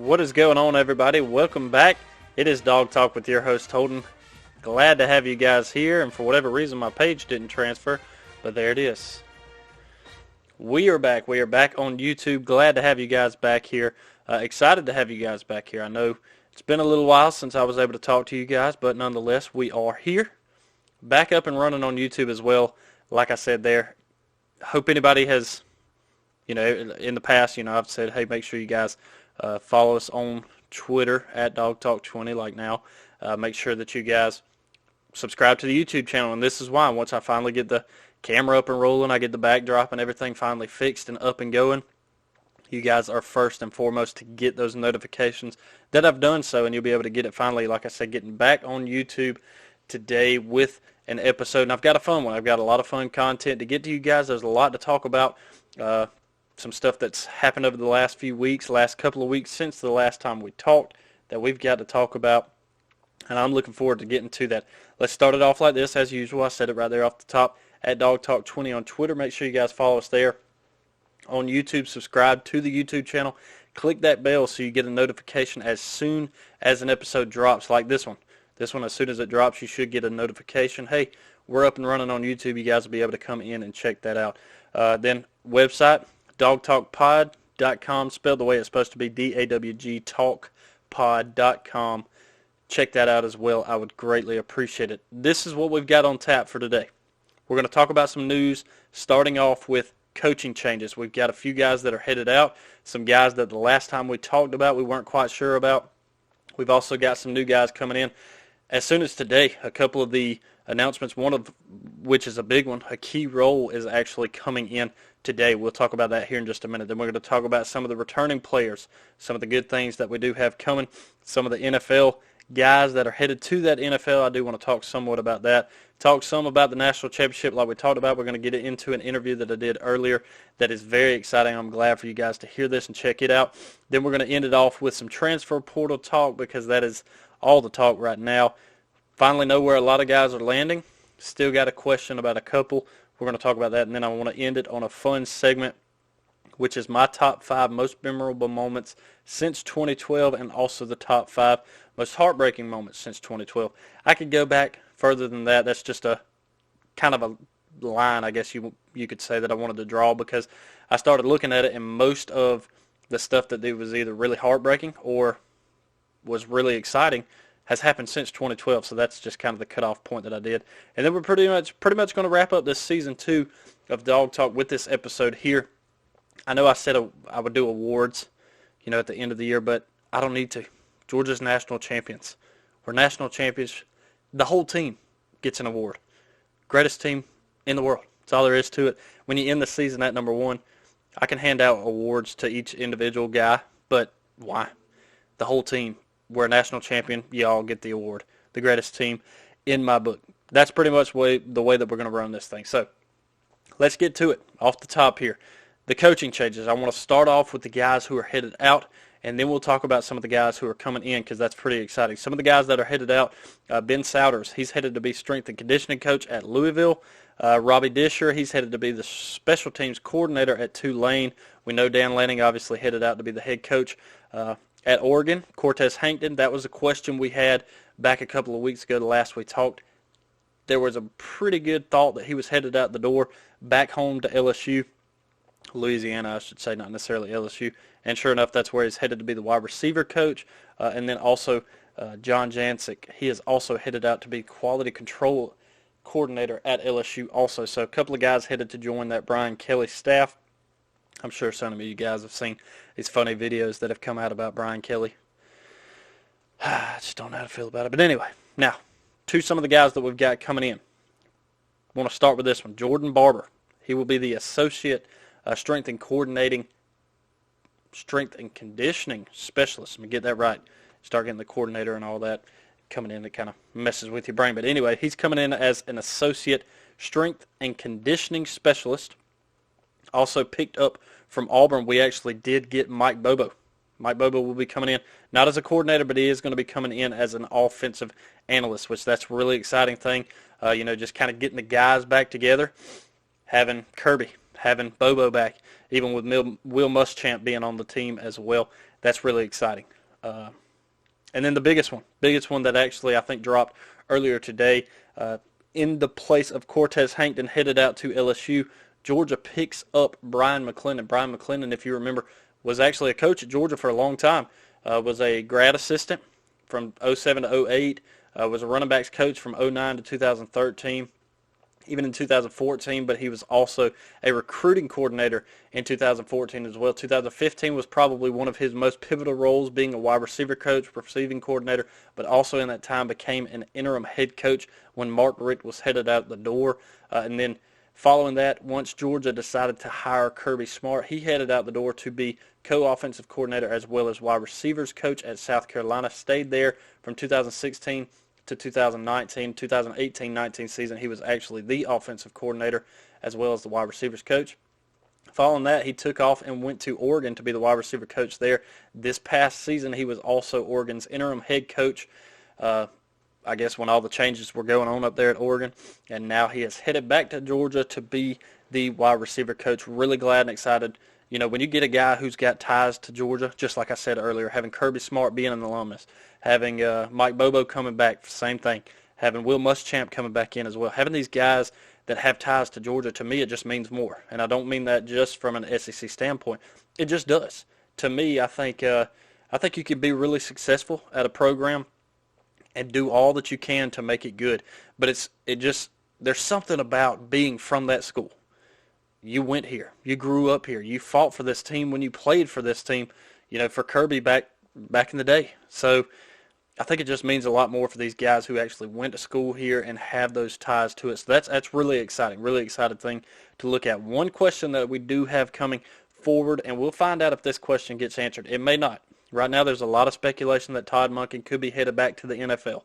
What is going on, everybody? Welcome back. It is Dog Talk with your host, Holden. Glad to have you guys here, and for whatever reason, my page didn't transfer, but there it is. We are back. We are back on YouTube. Glad to have you guys back here. Excited to have you guys back here. I know it's been a little while since I was able to talk to you guys, but nonetheless, we are here. Back up and running on YouTube as well. Like I said there, hope anybody has, in the past, I've said, hey, make sure you guys follow us on Twitter at DawgTalk20 like now. Make sure that you guys subscribe to the YouTube channel, and this is why. Once I finally get the camera up and rolling, I get the backdrop and everything finally fixed and up and going, you guys are first and foremost to get those notifications that I've done so, and you'll be able to get it finally, like I said, getting back on YouTube today with an episode. And I've got a fun one. I've got a lot of fun content to get to you guys. There's a lot to talk about. Some stuff that's happened over the last few weeks, last couple of weeks since the last time we talked that we've got to talk about. And I'm looking forward to getting to that. Let's start it off like this, as usual. I said it right there off the top, at DawgTalk20 on Twitter. Make sure you guys follow us there. On YouTube, subscribe to the YouTube channel. Click that bell so you get a notification as soon as an episode drops, like this one. This one, as soon as it drops, you should get a notification. Hey, we're up and running on YouTube. You guys will be able to come in and check that out. Then website, dawgtalkpod.com, spelled the way it's supposed to be, D-A-W-G, talkpod.com. Check that out as well. I would greatly appreciate it. This is what we've got on tap for today. We're going to talk about some news, starting off with coaching changes. We've got a few guys that are headed out, some guys that the last time we talked about we weren't quite sure about. We've also got some new guys coming in. As soon as today, a couple of the announcements, one of which is a big one, a key role is actually coming in today. We'll talk about that here in just a minute. Then we're going to talk about some of the returning players, some of the good things that we do have coming, some of the NFL guys that are headed to that NFL. I do want to talk somewhat about that. Talk some about the national championship like we talked about. We're going to get into an interview that I did earlier that is very exciting. I'm glad for you guys to hear this and check it out. Then we're going to end it off with some transfer portal talk, because that is all the talk right now. Finally know where a lot of guys are landing. Still got a question about a couple. We're going to talk about that, and then I want to end it on a fun segment, which is my top 5 most memorable moments since 2012, and also the top 5 most heartbreaking moments since 2012. I could go back further than that. That's just a kind of a line, I guess you could say, that I wanted to draw, because I started looking at it, and most of the stuff that was either really heartbreaking or was really exciting has happened since 2012. So that's just kind of the cutoff point that I did. And then we're pretty much going to wrap up this season 2 of Dog Talk with this episode here. I know I said I would do awards, at the end of the year, but I don't need to. Georgia's national champions. We're national champions. The whole team gets an award. Greatest team in the world. That's all there is to it. When you end the season at number 1, I can hand out awards to each individual guy, but why? The whole team. We're a national champion. You all get the award. The greatest team in my book. That's pretty much the way that we're going to run this thing. So let's get to it. Off the top here. The coaching changes. I want to start off with the guys who are headed out, and then we'll talk about some of the guys who are coming in, because that's pretty exciting. Some of the guys that are headed out, Ben Souders, he's headed to be strength and conditioning coach at Louisville. Robbie Disher, he's headed to be the special teams coordinator at Tulane. We know Dan Lanning obviously headed out to be the head coach at Oregon. Cortez Hankton, that was a question we had back a couple of weeks ago, the last we talked. There was a pretty good thought that he was headed out the door back home to LSU. Louisiana, I should say, not necessarily LSU. And sure enough, that's where he's headed to be the wide receiver coach. And then also John Jancic, he is also headed out to be quality control coordinator at LSU also. So a couple of guys headed to join that Brian Kelly staff. I'm sure some of you guys have seen these funny videos that have come out about Brian Kelly. I just don't know how to feel about it. But anyway, now to some of the guys that we've got coming in. I want to start with this one. Jordan Barber. He will be the associate strength and conditioning specialist. Let me get that right. Start getting the coordinator and all that coming in. It kind of messes with your brain. But anyway, he's coming in as an associate strength and conditioning specialist. Also picked up from Auburn, we actually did get Mike Bobo. Mike Bobo will be coming in, not as a coordinator, but he is going to be coming in as an offensive analyst, which that's a really exciting thing. Just kind of getting the guys back together, having Kirby, having Bobo back, even with Will Muschamp being on the team as well. That's really exciting. And then the biggest one that actually I think dropped earlier today, in the place of Cortez Hankton headed out to LSU, Georgia picks up Brian McClendon. Brian McClendon, if you remember, was actually a coach at Georgia for a long time. Was a grad assistant from 07 to 08. Was a running backs coach from 09 to 2013. Even in 2014, but he was also a recruiting coordinator in 2014 as well. 2015 was probably one of his most pivotal roles, being a wide receiver coach, receiving coordinator, but also in that time became an interim head coach when Mark Richt was headed out the door. And then following that, once Georgia decided to hire Kirby Smart, he headed out the door to be co-offensive coordinator as well as wide receivers coach at South Carolina. Stayed there from 2016 to 2018-19 season. He was actually the offensive coordinator as well as the wide receivers coach. Following that, he took off and went to Oregon to be the wide receiver coach there. This past season, he was also Oregon's interim head coach, I guess when all the changes were going on up there at Oregon. And now he has headed back to Georgia to be the wide receiver coach. Really glad and excited. You know, when you get a guy who's got ties to Georgia, just like I said earlier, having Kirby Smart being an alumnus, having Mike Bobo coming back, same thing, having Will Muschamp coming back in as well, having these guys that have ties to Georgia, to me it just means more. And I don't mean that just from an SEC standpoint. It just does. To me, I think you could be really successful at a program and do all that you can to make it good. But there's something about being from that school. You went here. You grew up here. You fought for this team when you played for this team, you know, for Kirby back in the day. So I think it just means a lot more for these guys who actually went to school here and have those ties to it. So that's really exciting, really exciting thing to look at. One question that we do have coming forward, and we'll find out if this question gets answered. It may not. Right now there's a lot of speculation that Todd Monken could be headed back to the NFL.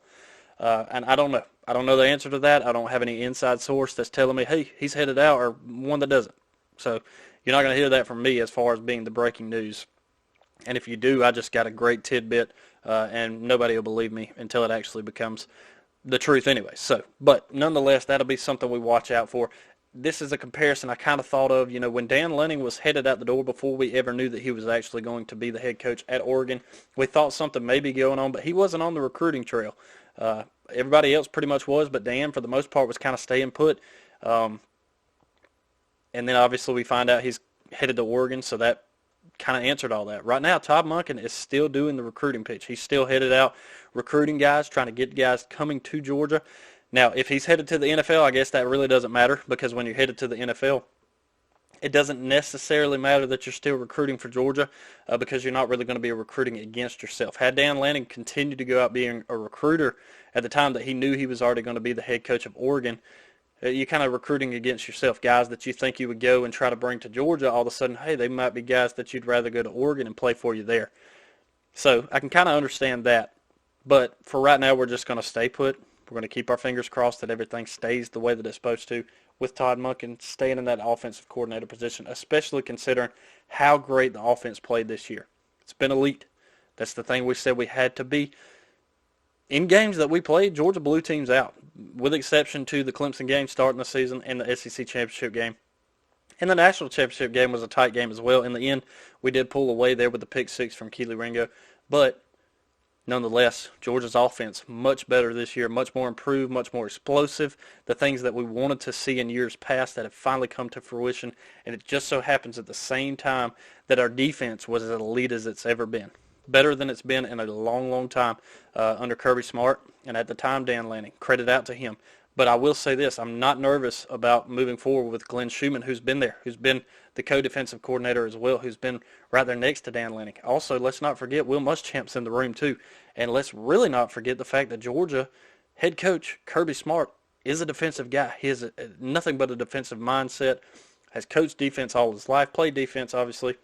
And I don't know. I don't know the answer to that. I don't have any inside source that's telling me, hey, he's headed out, or one that doesn't. So you're not going to hear that from me as far as being the breaking news. And if you do, I just got a great tidbit, and nobody will believe me until it actually becomes the truth anyway. So, but nonetheless, that'll be something we watch out for. This is a comparison I kind of thought of, you know, when Dan Lanning was headed out the door before we ever knew that he was actually going to be the head coach at Oregon. We thought something may be going on, but he wasn't on the recruiting trail. Everybody else pretty much was, but Dan, for the most part, was kind of staying put. And then obviously we find out he's headed to Oregon, so that kind of answered all that. Right now, Todd Monken is still doing the recruiting pitch. He's still headed out recruiting guys, trying to get guys coming to Georgia. Now, if he's headed to the NFL, I guess that really doesn't matter, because when you're headed to the NFL, it doesn't necessarily matter that you're still recruiting for Georgia, because you're not really going to be recruiting against yourself. Had Dan Lanning continued to go out being a recruiter at the time that he knew he was already going to be the head coach of Oregon, you're kind of recruiting against yourself. Guys that you think you would go and try to bring to Georgia, all of a sudden, hey, they might be guys that you'd rather go to Oregon and play for you there. So I can kind of understand that. But for right now, we're just going to stay put. We're going to keep our fingers crossed that everything stays the way that it's supposed to, with Todd Monken staying in that offensive coordinator position, especially considering how great the offense played this year. It's been elite. That's the thing we said we had to be. In games that we played, Georgia blew teams out, with exception to the Clemson game starting the season and the SEC championship game. And the national championship game was a tight game as well. In the end, we did pull away there with the pick six from Keely Ringo. But nonetheless, Georgia's offense much better this year, much more improved, much more explosive. The things that we wanted to see in years past that have finally come to fruition. And it just so happens at the same time that our defense was as elite as it's ever been. Better than it's been in a long, long time under Kirby Smart, and at the time Dan Lanning. Credit out to him. But I will say this, I'm not nervous about moving forward with Glenn Schumann, who's been there, who's been the co-defensive coordinator as well, who's been right there next to Dan Lanning. Also, let's not forget Will Muschamp's in the room too. And let's really not forget the fact that Georgia head coach Kirby Smart is a defensive guy. He has nothing but a defensive mindset, has coached defense all his life, played defense obviously.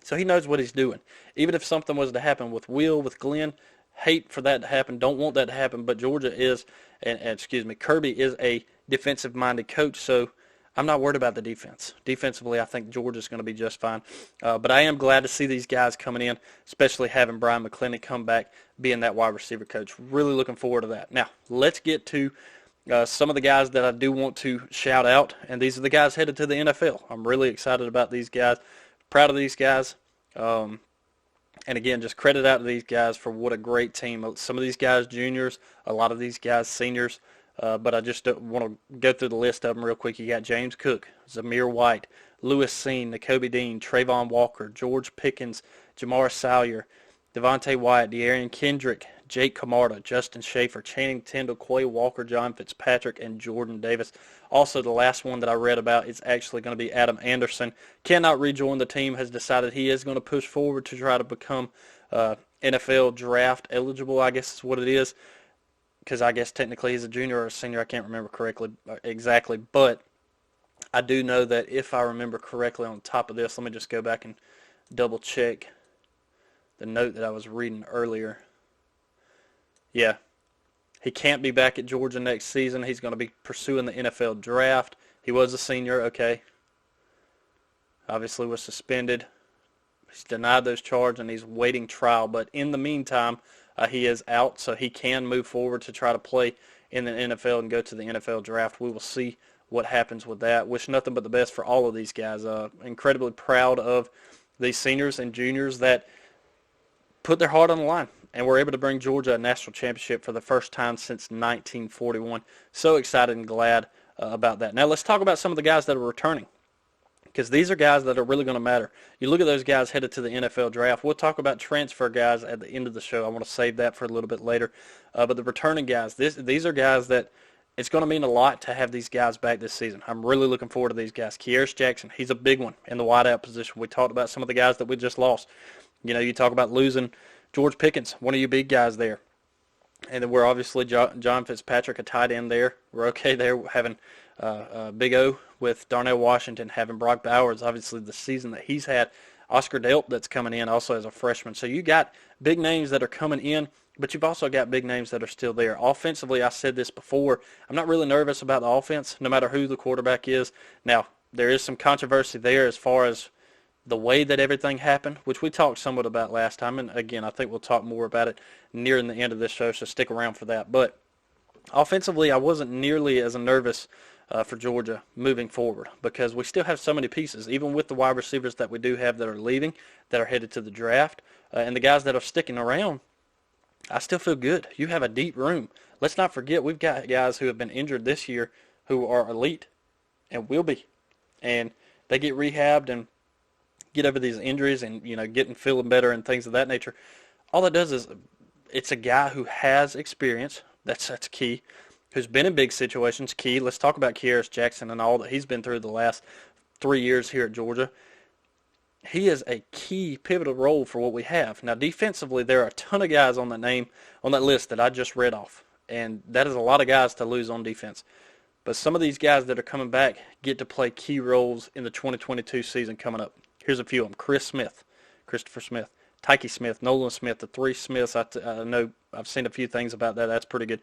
So he knows what he's doing. Even if something was to happen with Will, with Glenn, hate for that to happen, don't want that to happen, but Georgia is, Kirby is a defensive-minded coach, so I'm not worried about the defense. Defensively, I think Georgia's going to be just fine. But I am glad to see these guys coming in, especially having Brian McClendon come back, being that wide receiver coach. Really looking forward to that. Now, let's get to some of the guys that I do want to shout out, and these are the guys headed to the NFL. I'm really excited about these guys. Proud of these guys. And again, just credit out to these guys for what a great team. Some of these guys juniors, a lot of these guys seniors. But I just want to go through the list of them real quick. You got James Cook, Zamir White, Lewis Seen, Nakobe Dean, Trayvon Walker, George Pickens, Jamar Salyer, Devontae Wyatt, De'Aaron Kendrick, Jake Camarda, Justin Schaefer, Channing Tindall, Quay Walker, John Fitzpatrick, and Jordan Davis. Also, the last one that I read about is actually going to be Adam Anderson. Cannot rejoin the team, has decided he is going to push forward to try to become NFL draft eligible, I guess is what it is, because I guess technically he's a junior or a senior. I can't remember exactly, but I do know that if I remember correctly on top of this, let me just go back and double check the note that I was reading earlier. Yeah, he can't be back at Georgia next season. He's going to be pursuing the NFL draft. He was a senior, okay. Obviously was suspended. He's denied those charges, and he's waiting trial. But in the meantime, he is out, so he can move forward to try to play in the NFL and go to the NFL draft. We will see what happens with that. Wish nothing but the best for all of these guys. Incredibly proud of these seniors and juniors that put their heart on the line and were able to bring Georgia a national championship for the first time since 1941. So excited and glad about that. Now let's talk about some of the guys that are returning, because these are guys that are really going to matter. You look at those guys headed to the NFL draft. We'll talk about transfer guys at the end of the show. I want to save that for a little bit later. But the returning guys, these are guys that it's going to mean a lot to have these guys back this season. I'm really looking forward to these guys. Kearis Jackson, he's a big one in the wideout position. We talked about some of the guys that we just lost. You know, you talk about losing George Pickens, one of you big guys there. And then we're obviously John Fitzpatrick, a tight end there. We're okay there having Big O with Darnell Washington, having Brock Bowers, obviously the season that he's had. Oscar Delp that's coming in also as a freshman. So you got big names that are coming in, but you've also got big names that are still there. Offensively, I said this before, I'm not really nervous about the offense, no matter who the quarterback is. Now, there is some controversy there as far as the way that everything happened, which we talked somewhat about last time. And again, I think we'll talk more about it nearing the end of this show, so stick around for that. But offensively, I wasn't nearly as nervous for Georgia moving forward, because we still have so many pieces, even with the wide receivers that we do have that are leaving, that are headed to the draft, and the guys that are sticking around. I still feel good. You have a deep room. Let's not forget we've got guys who have been injured this year who are elite and will be, and they get rehabbed and get over these injuries and, you know, getting feeling better and things of that nature. All it does is it's a guy who has experience. That's key. Who's been in big situations. Key. Let's talk about Kearis Jackson and all that he's been through the last 3 years here at Georgia. He is a key pivotal role for what we have. Now defensively, there are a ton of guys on that list that I just read off, and that is a lot of guys to lose on defense. But some of these guys that are coming back get to play key roles in the 2022 season coming up. Here's a few of them. Christopher Smith, Tyke Smith, Nolan Smith, the three Smiths. I know I've seen a few things about that. That's pretty good.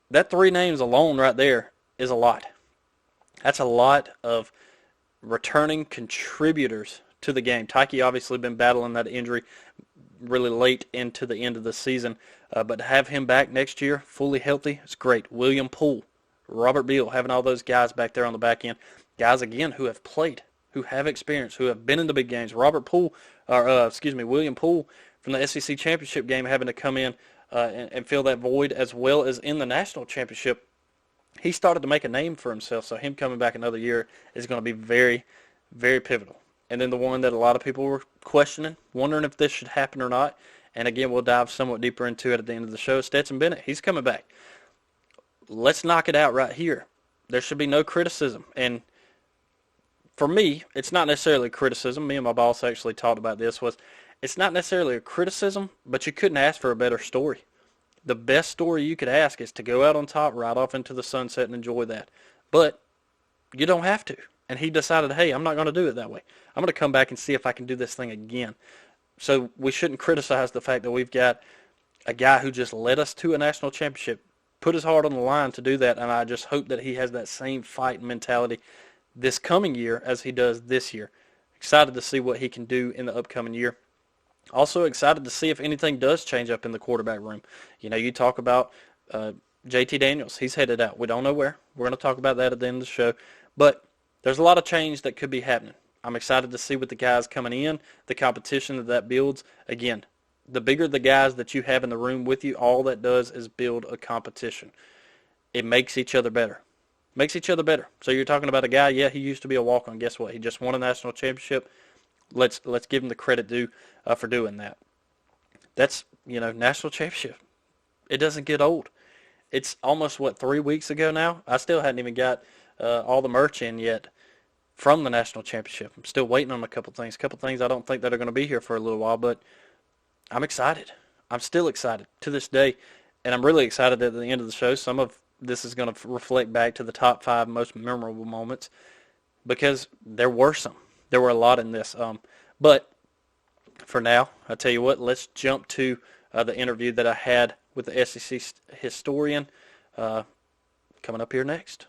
That three names alone right there is a lot. That's a lot of returning contributors to the game. Tyke obviously been battling that injury really late into the end of the season, but to have him back next year, fully healthy, it's great. William Poole, Robert Beal, having all those guys back there on the back end. Guys, again, who have played, who have experience, who have been in the big games. William Poole from the SEC championship game having to come in and fill that void, as well as in the national championship. He started to make a name for himself, so him coming back another year is going to be very, very pivotal. And then the one that a lot of people were questioning, wondering if this should happen or not, and again, we'll dive somewhat deeper into it at the end of the show, Stetson Bennett. He's coming back. Let's knock it out right here. There should be no criticism. And for me, it's not necessarily criticism. Me and my boss actually talked about this. It's not necessarily a criticism, but you couldn't ask for a better story. The best story you could ask is to go out on top, ride off into the sunset, and enjoy that. But you don't have to. And he decided, hey, I'm not going to do it that way. I'm going to come back and see if I can do this thing again. So we shouldn't criticize the fact that we've got a guy who just led us to a national championship, put his heart on the line to do that, and I just hope that he has that same fight mentality this coming year as he does this year. Excited to see what he can do in the upcoming year. Also excited to see if anything does change up in the quarterback room. You know, you talk about JT Daniels. He's headed out. We don't know where. We're going to talk about that at the end of the show. But there's a lot of change that could be happening. I'm excited to see what the guys coming in, the competition that builds. Again, the bigger the guys that you have in the room with you, all that does is build a competition. It makes each other better. Makes each other better. So you're talking about a guy, yeah, he used to be a walk-on. Guess what? He just won a national championship. Let's give him the credit due for doing that. That's, national championship. It doesn't get old. It's almost, 3 weeks ago now? I still hadn't even got all the merch in yet from the national championship. I'm still waiting on a couple things. I don't think that are going to be here for a little while, but I'm excited. I'm still excited to this day, and I'm really excited at the end of the show. Some of this is going to reflect back to the top 5 most memorable moments because there were some. There were a lot in this. But for now, I tell you what, let's jump to the interview that I had with the SEC historian coming up here next.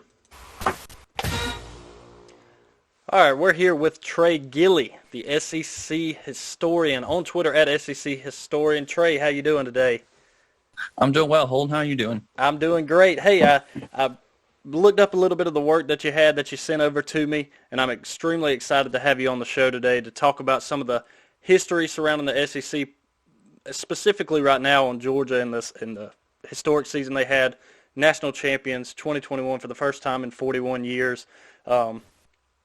All right, we're here with Trey Gilley, the SEC historian, on Twitter at SEC historian. Trey, how you doing today? I'm doing well. Holden, how are you doing? I'm doing great. Hey, I looked up a little bit of the work that you sent over to me, and I'm extremely excited to have you on the show today to talk about some of the history surrounding the SEC, specifically right now on Georgia in the historic season they had, national champions 2021 for the first time in 41 years.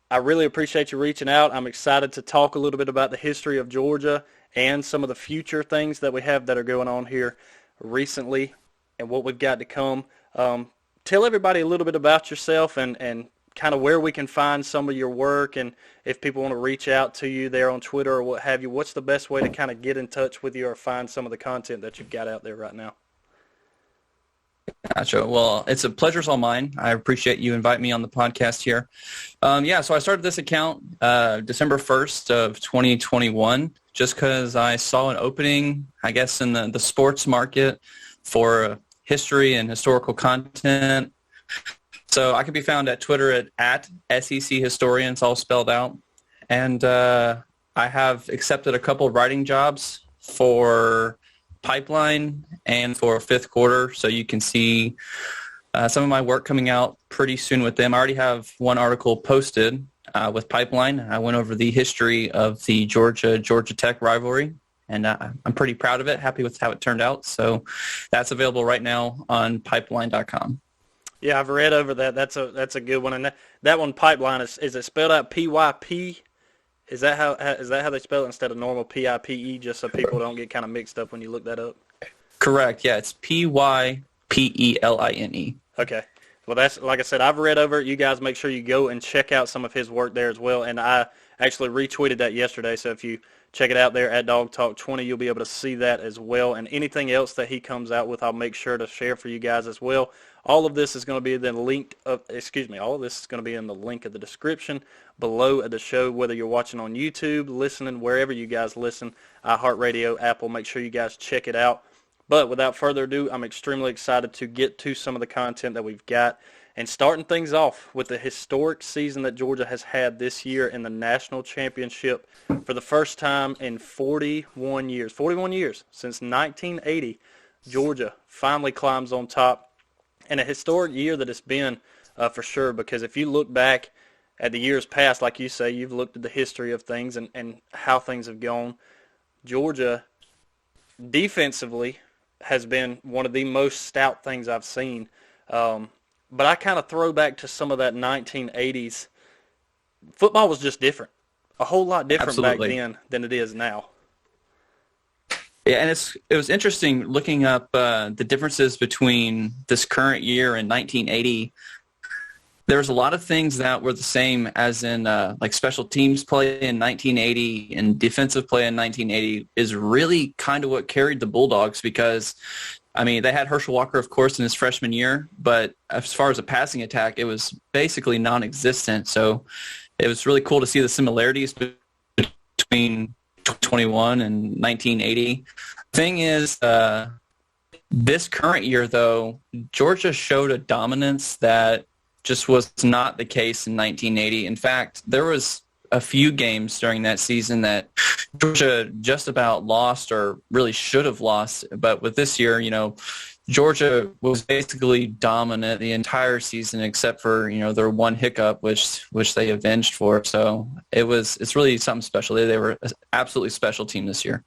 I really appreciate you reaching out. I'm excited to talk a little bit about the history of Georgia and some of the future things that we have that are going on here recently and what we've got to come. Tell everybody a little bit about yourself and kind of where we can find some of your work, and if people want to reach out to you there on Twitter or what have you, what's the best way to kind of get in touch with you or find some of the content that you've got out there right now? Gotcha. Well, it's a pleasure's all mine. I appreciate you inviting me on the podcast here. So I started this account December 1st of 2021 just because I saw an opening, I guess, in the sports market for history and historical content. So I can be found at Twitter at SEC Historians, all spelled out. And I have accepted a couple of writing jobs for Pipeline and for Fifth Quarter, so you can see some of my work coming out pretty soon with them. I already have one article posted with Pipeline. I went over the history of the Georgia Tech rivalry, and I'm pretty proud of it, happy with how it turned out. So that's available right now on pipeline.com. Yeah, I've read over that. That's a good one. And that one, Pipeline, is it spelled out P-Y-P? Is that how they spell it instead of normal P-I-P-E, just so people don't get kind of mixed up when you look that up? Correct. Yeah, it's P-Y-P-E-L-I-N-E. Okay. Well, that's, like I said, I've read over it. You guys make sure you go and check out some of his work there as well. And I actually retweeted that yesterday, so if you check it out there at Dawg Talk 20, you'll be able to see that as well. And anything else that he comes out with, I'll make sure to share for you guys as well. All of this is going to be then all of this is going to be in the link of the description below at the show, whether you're watching on YouTube, listening, wherever you guys listen, iHeartRadio, Apple, make sure you guys check it out. But without further ado, I'm extremely excited to get to some of the content that we've got and starting things off with the historic season that Georgia has had this year in the national championship for the first time in 41 years. 41 years since 1980, Georgia finally climbs on top. And a historic year that it's been for sure, because if you look back at the years past, like you say, you've looked at the history of things and how things have gone. Georgia defensively has been one of the most stout things I've seen. But I kind of throw back to some of that 1980s. Football was just different, a whole lot different Absolutely. back then than it is now. Yeah, and it was interesting looking up the differences between this current year and 1980. There was a lot of things that were the same as in like special teams play in 1980 and defensive play in 1980 is really kind of what carried the Bulldogs because, I mean, they had Herschel Walker, of course, in his freshman year, but as far as a passing attack, it was basically non-existent. So it was really cool to see the similarities between 2021 and 1980. Thing is, this current year, though, Georgia showed a dominance that just was not the case in 1980. In fact, there was a few games during that season that Georgia just about lost or really should have lost. But with this year, Georgia was basically dominant the entire season except for, their one hiccup, which they avenged for. So it's really something special. They were an absolutely special team this year.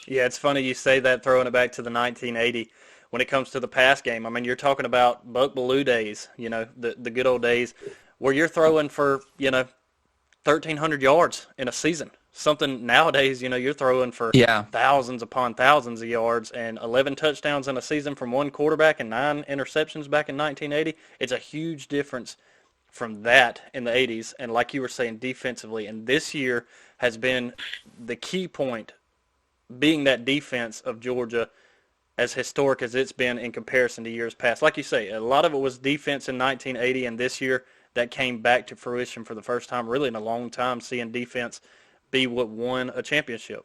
Yeah, it's funny you say that, throwing it back to the 1980 when it comes to the pass game. I mean, you're talking about Buck Bellew days, the good old days where you're throwing for, 1,300 yards in a season. Something nowadays, you're throwing for thousands upon thousands of yards and 11 touchdowns in a season from one quarterback and 9 interceptions back in 1980. It's a huge difference from that in the 80s. And like you were saying, defensively. And this year has been the key point, being that defense of Georgia, as historic as it's been in comparison to years past. Like you say, a lot of it was defense in 1980, and this year that came back to fruition for the first time really in a long time, seeing defense be what won a championship.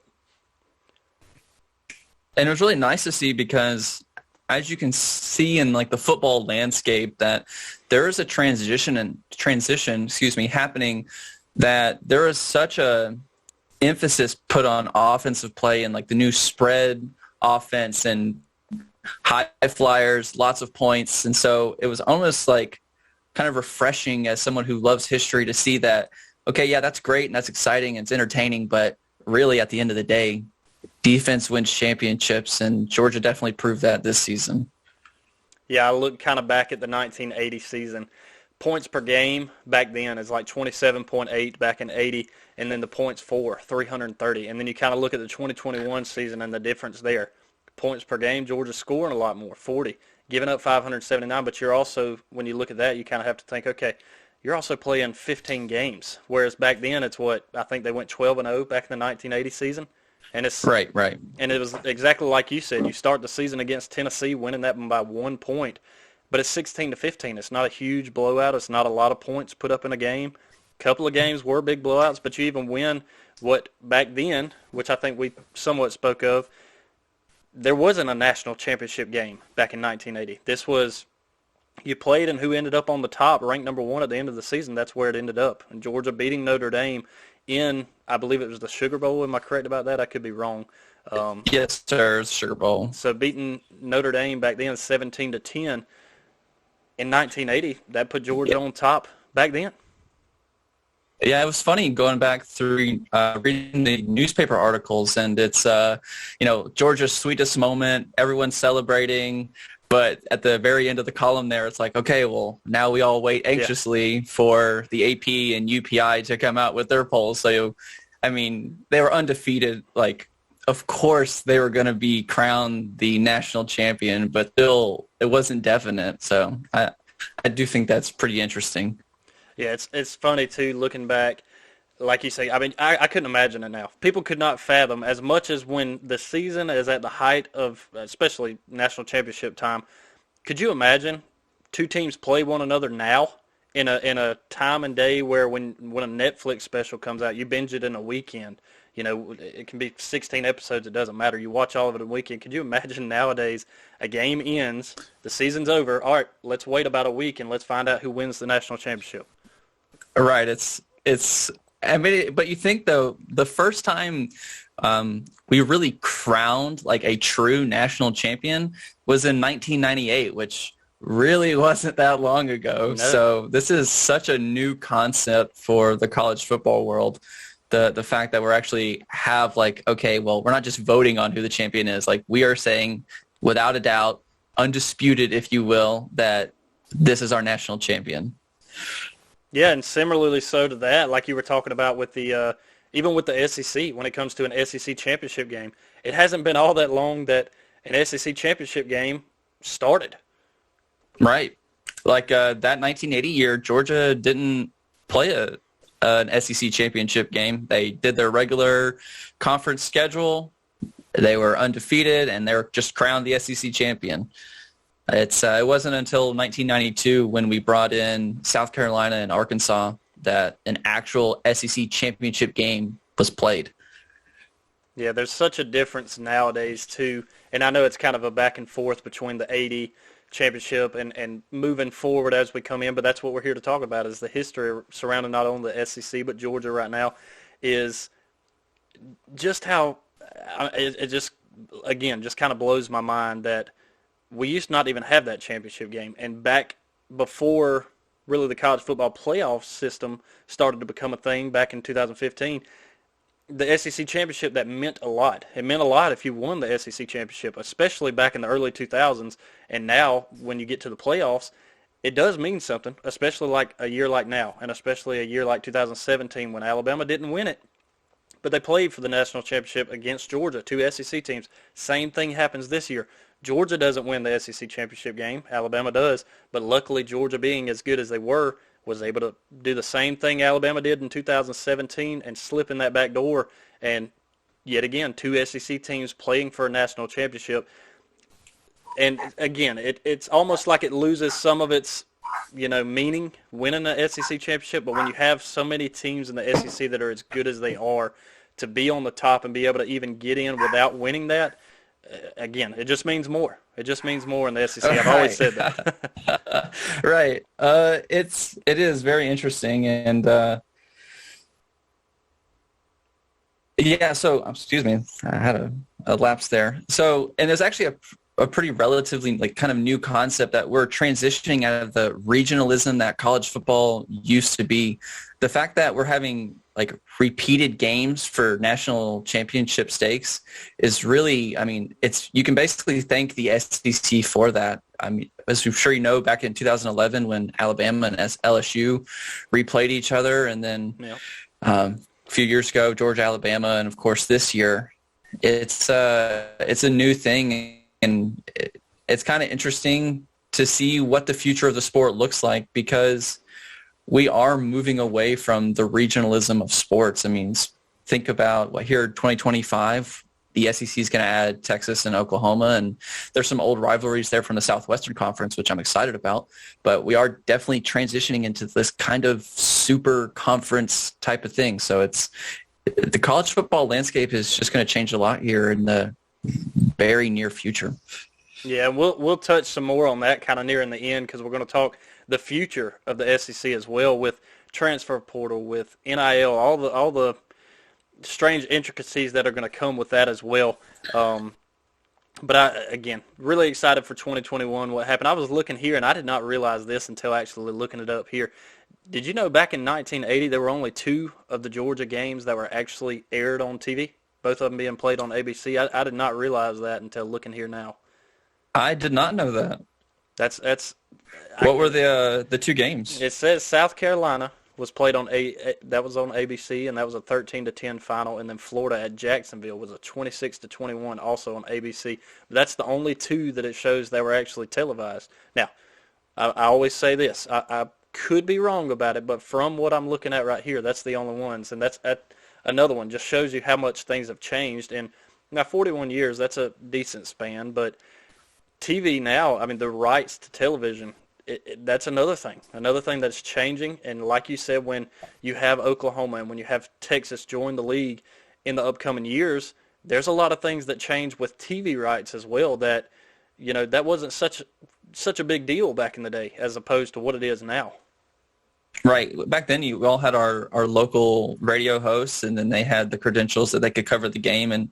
And it was really nice to see because as you can see in like the football landscape that there is a transition happening, that there is such a emphasis put on offensive play and like the new spread offense and high flyers, lots of points. And so it was almost like kind of refreshing as someone who loves history to see that, okay, yeah, that's great and that's exciting and it's entertaining, but really at the end of the day, defense wins championships, and Georgia definitely proved that this season. Yeah, I look kind of back at the 1980 season. Points per game back then is like 27.8 back in 80, and then the points for 330. And then you kind of look at the 2021 season and the difference there. Points per game, Georgia's scoring a lot more, 40, giving up 579. But you're also, when you look at that, you kind of have to think, okay, you're also playing 15 games. Whereas back then it's what, I think they went 12-0 back in the 1980 season. And it's right. And it was exactly like you said. You start the season against Tennessee, winning that one by 1 point. But it's 16-15. It's not a huge blowout. It's not a lot of points put up in a game. A couple of games were big blowouts, but you even win what back then, which I think we somewhat spoke of, there wasn't a national championship game back in 1980. This was, you played and who ended up on the top, ranked number 1 at the end of the season, that's where it ended up. And Georgia beating Notre Dame in, I believe it was the Sugar Bowl. Am I correct about that? I could be wrong. Yes, sir, Sugar Bowl. So beating Notre Dame back then 17-10 in 1980, that put Georgia on top back then. Yeah, it was funny going back through reading the newspaper articles, and it's Georgia's sweetest moment. Everyone's celebrating, but at the very end of the column there, it's like, okay, well, now we all wait anxiously for the AP and UPI to come out with their polls. So, I mean, they were undefeated. Like, of course, they were going to be crowned the national champion, but still, it wasn't definite. So, I do think that's pretty interesting. Yeah, it's funny, too, looking back. Like you say, I mean, I couldn't imagine it now. People could not fathom, as much as when the season is at the height of, especially national championship time, could you imagine 2 teams play one another now in a time and day where when a Netflix special comes out, you binge it in a weekend. It can be 16 episodes, it doesn't matter. You watch all of it in a weekend. Could you imagine nowadays a game ends, the season's over, all right, let's wait about a week and let's find out who wins the national championship. Right, it's I mean, but you think though, the first time we really crowned like a true national champion was in 1998, which really wasn't that long ago. No. So this is such a new concept for the college football world. The fact that we're actually have like, okay, well, we're not just voting on who the champion is. Like, we are saying without a doubt, undisputed, if you will, that this is our national champion. Yeah, and similarly so to that, like you were talking about with the even with the SEC, when it comes to an SEC championship game, it hasn't been all that long that an SEC championship game started. Right. Like that 1980 year, Georgia didn't play an SEC championship game. They did their regular conference schedule. They were undefeated, and they were just crowned the SEC champion. It wasn't until 1992 when we brought in South Carolina and Arkansas that an actual SEC championship game was played. Yeah, there's such a difference nowadays, too. And I know it's kind of a back and forth between the 80 championship and moving forward as we come in, but that's what we're here to talk about is the history surrounding not only the SEC but Georgia right now is just how it just, again, just kind of blows my mind that we used to not even have that championship game. And back before really the college football playoff system started to become a thing back in 2015, the SEC championship, that meant a lot. It meant a lot if you won the SEC championship, especially back in the early 2000s. And now when you get to the playoffs, it does mean something, especially like a year like now, and especially a year like 2017 when Alabama didn't win it. But they played for the national championship against Georgia, two SEC teams. Same thing happens this year. Georgia doesn't win the SEC championship game. Alabama does. But luckily, Georgia, being as good as they were, was able to do the same thing Alabama did in 2017 and slip in that back door. And yet again, two SEC teams playing for a national championship. And again, it's almost like it loses some of its, meaning winning the SEC championship. But when you have so many teams in the SEC that are as good as they are, to be on the top and be able to even get in without winning that, again, it just means more. It just means more in the SEC. I've always said that. Right. It is very interesting, and yeah. So excuse me, I had a lapse there. So, and there's actually a pretty relatively kind of new concept that we're transitioning out of the regionalism that college football used to be. The fact that we're having repeated games for national championship stakes is really, you can basically thank the SEC for that. As I'm sure you know, back in 2011 when Alabama and LSU replayed each other, and then a few years ago, Georgia, Alabama, and of course this year, it's a new thing, and it's kind of interesting to see what the future of the sport looks like, because we are moving away from the regionalism of sports. Think about here, 2025, the SEC is going to add Texas and Oklahoma, and there's some old rivalries there from the Southwestern Conference, which I'm excited about. But we are definitely transitioning into this kind of super conference type of thing. So the college football landscape is just going to change a lot here in the very near future. Yeah, we'll touch some more on that kind of near in the end, because we're going to talk the future of the SEC as well, with transfer portal, with NIL, all the strange intricacies that are going to come with that as well. But again, really excited for 2021, what happened. I was looking here, and I did not realize this until actually looking it up here. Did you know back in 1980 there were only 2 of the Georgia games that were actually aired on TV, both of them being played on ABC? I did not realize that until looking here now. I did not know that. That's What were the 2 games? It says South Carolina was played on that was on ABC, and that was a 13-10 final, and then Florida at Jacksonville was a 26-21, also on ABC. But that's the only 2 that it shows that were actually televised. Now, I always say this: I could be wrong about it, but from what I'm looking at right here, that's the only ones, and that's another one. Just shows you how much things have changed. And now, 41 years, that's a decent span, but TV now, the rights to television, that's another thing that's changing. And like you said, when you have Oklahoma and when you have Texas join the league in the upcoming years, there's a lot of things that change with TV rights as well that, that wasn't such a big deal back in the day as opposed to what it is now. Right. Back then, we all had our local radio hosts, and then they had the credentials that they could cover the game, and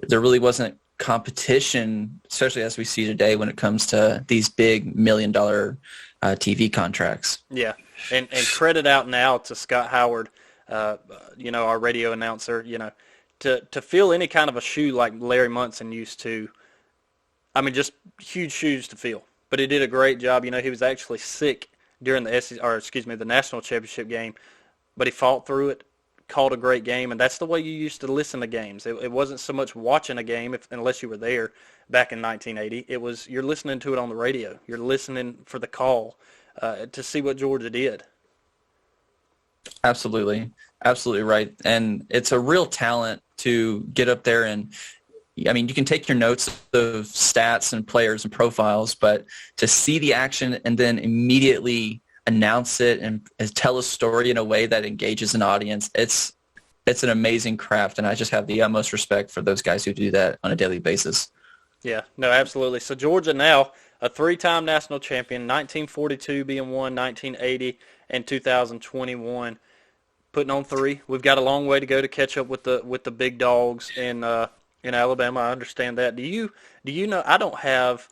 there really wasn't competition, especially as we see today when it comes to these big $1 million TV contracts. Yeah, and credit out now to Scott Howard, our radio announcer, to fill any kind of a shoe like Larry Munson used to. Just huge shoes to fill. But he did a great job. He was actually sick during the national championship game, but he fought through it, called a great game, and that's the way you used to listen to games. It wasn't so much watching a game unless you were there back in 1980. It was you're listening to it on the radio. You're listening for the call to see what Georgia did. Absolutely right. And it's a real talent to get up there and, you can take your notes of stats and players and profiles, but to see the action and then immediately announce it and tell a story in a way that engages an audience, it's an amazing craft, and I just have the utmost respect for those guys who do that on a daily basis. Yeah, no, absolutely. So Georgia now a 3-time national champion, 1942 being one, 1980, and 2021, putting on 3. We've got a long way to go to catch up with the big dogs in Alabama. I understand that. Do you know? I don't have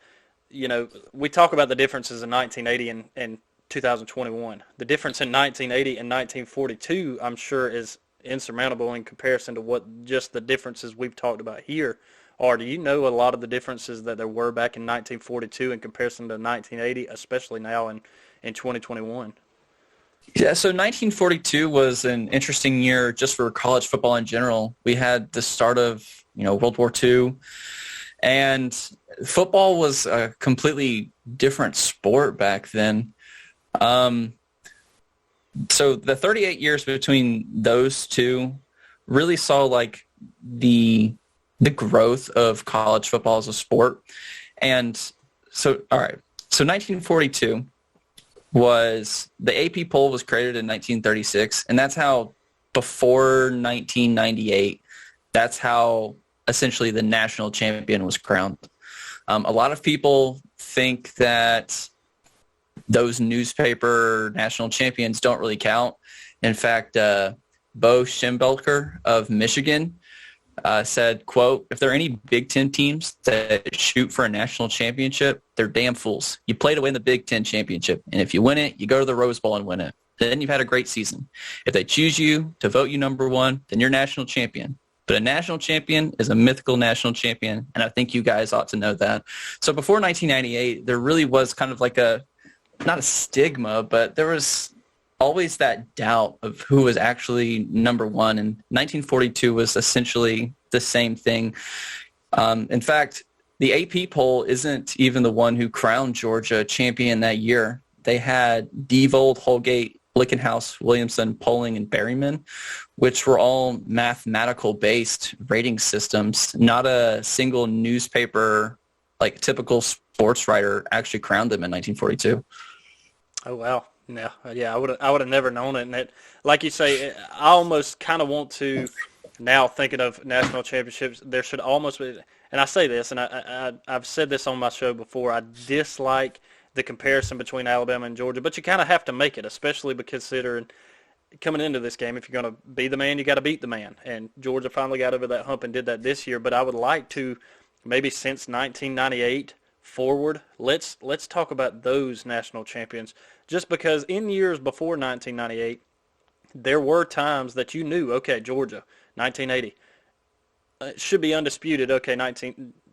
we talk about the differences in 1980 and 2021. The difference in 1980 and 1942, I'm sure, is insurmountable in comparison to what just the differences we've talked about here are. Do you know a lot of the differences that there were back in 1942 in comparison to 1980, especially now in 2021? Yeah, so 1942 was an interesting year just for college football in general. We had the start of, World War II, and football was a completely different sport back then. So the 38 years between those two really saw like the growth of college football as a sport. And so, all right, so 1942 was the AP poll was created in 1936, and that's how before 1998, that's how essentially the national champion was crowned. A lot of people think that those newspaper national champions don't really count. In fact, Bo Schembelker of Michigan said, quote, "If there are any Big Ten teams that shoot for a national championship, they're damn fools. You play to win the Big Ten championship, and if you win it, you go to the Rose Bowl and win it. Then you've had a great season. If they choose you to vote you number one, then you're national champion. But a national champion is a mythical national champion, and I think you guys ought to know that." So before 1998, there really was kind of like not a stigma, but there was always that doubt of who was actually number one, and 1942 was essentially the same thing. In fact, the AP poll isn't even the one who crowned Georgia champion that year. They had Devold, Holgate, Lickenhouse, Williamson, Poling, and Berryman, which were all mathematical-based rating systems. Not a single newspaper, like typical sports writer, actually crowned them in 1942. Oh, wow. Yeah, I would have never known it. And it, like you say, I almost kind of want to now, thinking of national championships, there should almost be, and I say this, and I've said this on my show before, I dislike the comparison between Alabama and Georgia, but you kind of have to make it, especially because considering coming into this game, if you're going to be the man, you got to beat the man. And Georgia finally got over that hump and did that this year. But I would like to, maybe since 1998 forward, let's talk about those national champions. Just because in years before 1998, there were times that you knew, okay, Georgia, 1980, should be undisputed. Okay,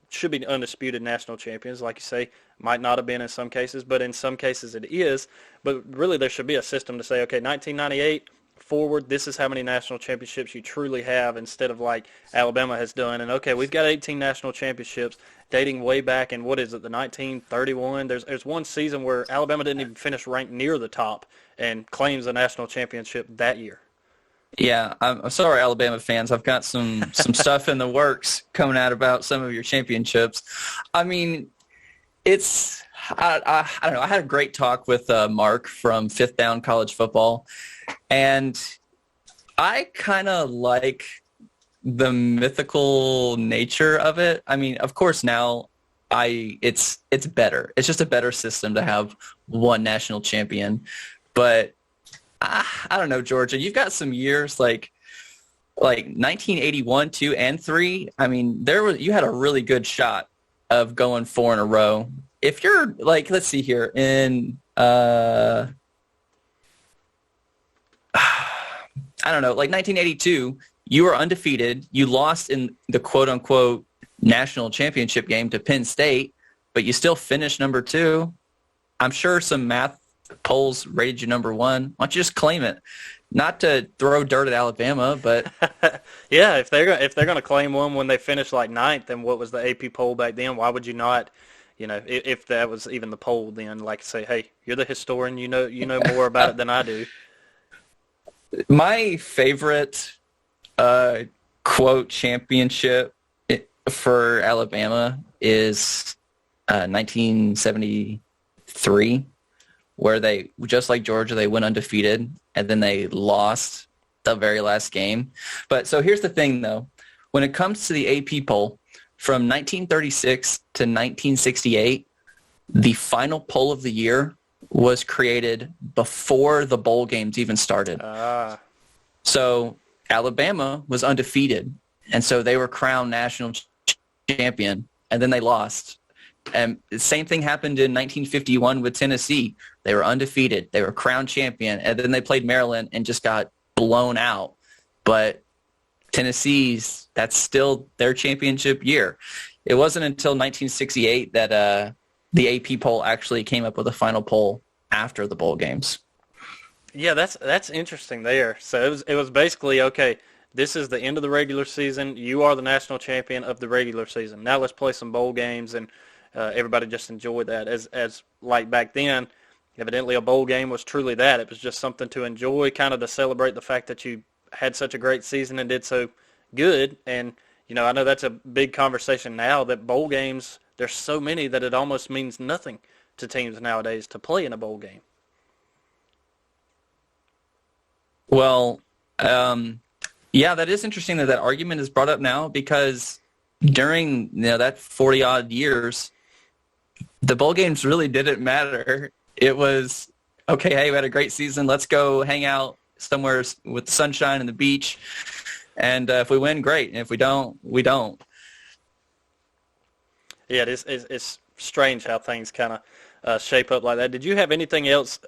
should be undisputed national champions, like you say. Might not have been in some cases, but in some cases it is. But really there should be a system to say, okay, 1998 forward, this is how many national championships you truly have, instead of like Alabama has done. And okay, we've got 18 national championships dating way back in, what is it, the 1931. There's one season where Alabama didn't even finish ranked near the top and claims a national championship that year. Yeah, I'm sorry, Alabama fans. I've got some stuff in the works coming out about some of your championships. I mean, I don't know. I had a great talk with Mark from Fifth Down College Football, and I kind of like the mythical nature of it. I mean, of course, now it's better. It's just a better system to have one national champion, but I don't know, Georgia. You've got some years like 1981, 2, and 3. I mean, you had a really good shot of going 4 in a row. If you're like, let's see here, in I don't know, like 1982, you were undefeated. You lost in the quote unquote national championship game to Penn State, but you still finished number 2. I'm sure some math polls rated you number 1. Why don't you just claim it? Not to throw dirt at Alabama, but yeah, if they're going to claim one when they finished like 9th, then what was the AP poll back then? Why would you not? You know, if that was even the poll, then like say, hey, you're the historian, you know more about it than I do. My favorite quote championship for Alabama is 1973. Where they, just like Georgia, they went undefeated, and then they lost the very last game. But so here's the thing, though. When it comes to the AP poll, from 1936 to 1968, the final poll of the year was created before the bowl games even started. So Alabama was undefeated, and so they were crowned national champion, and then they lost. And the same thing happened in 1951 with Tennessee. They were undefeated. They were crown champion. And then they played Maryland and just got blown out. But Tennessee's, that's still their championship year. It wasn't until 1968 that the AP poll actually came up with a final poll after the bowl games. Yeah, that's interesting there. So it was basically, okay, this is the end of the regular season. You are the national champion of the regular season. Now let's play some bowl games, and everybody just enjoyed that. As like back then, evidently a bowl game was truly that. It was just something to enjoy, kind of to celebrate the fact that you had such a great season and did so good. And, I know that's a big conversation now that bowl games, there's so many that it almost means nothing to teams nowadays to play in a bowl game. Well, yeah, that is interesting that argument is brought up now because during that 40-odd years, the bowl games really didn't matter. It was, okay, hey, we had a great season. Let's go hang out somewhere with sunshine and the beach. And if we win, great. And if we don't, we don't. Yeah, it's strange how things kind of shape up like that. Did you have anything else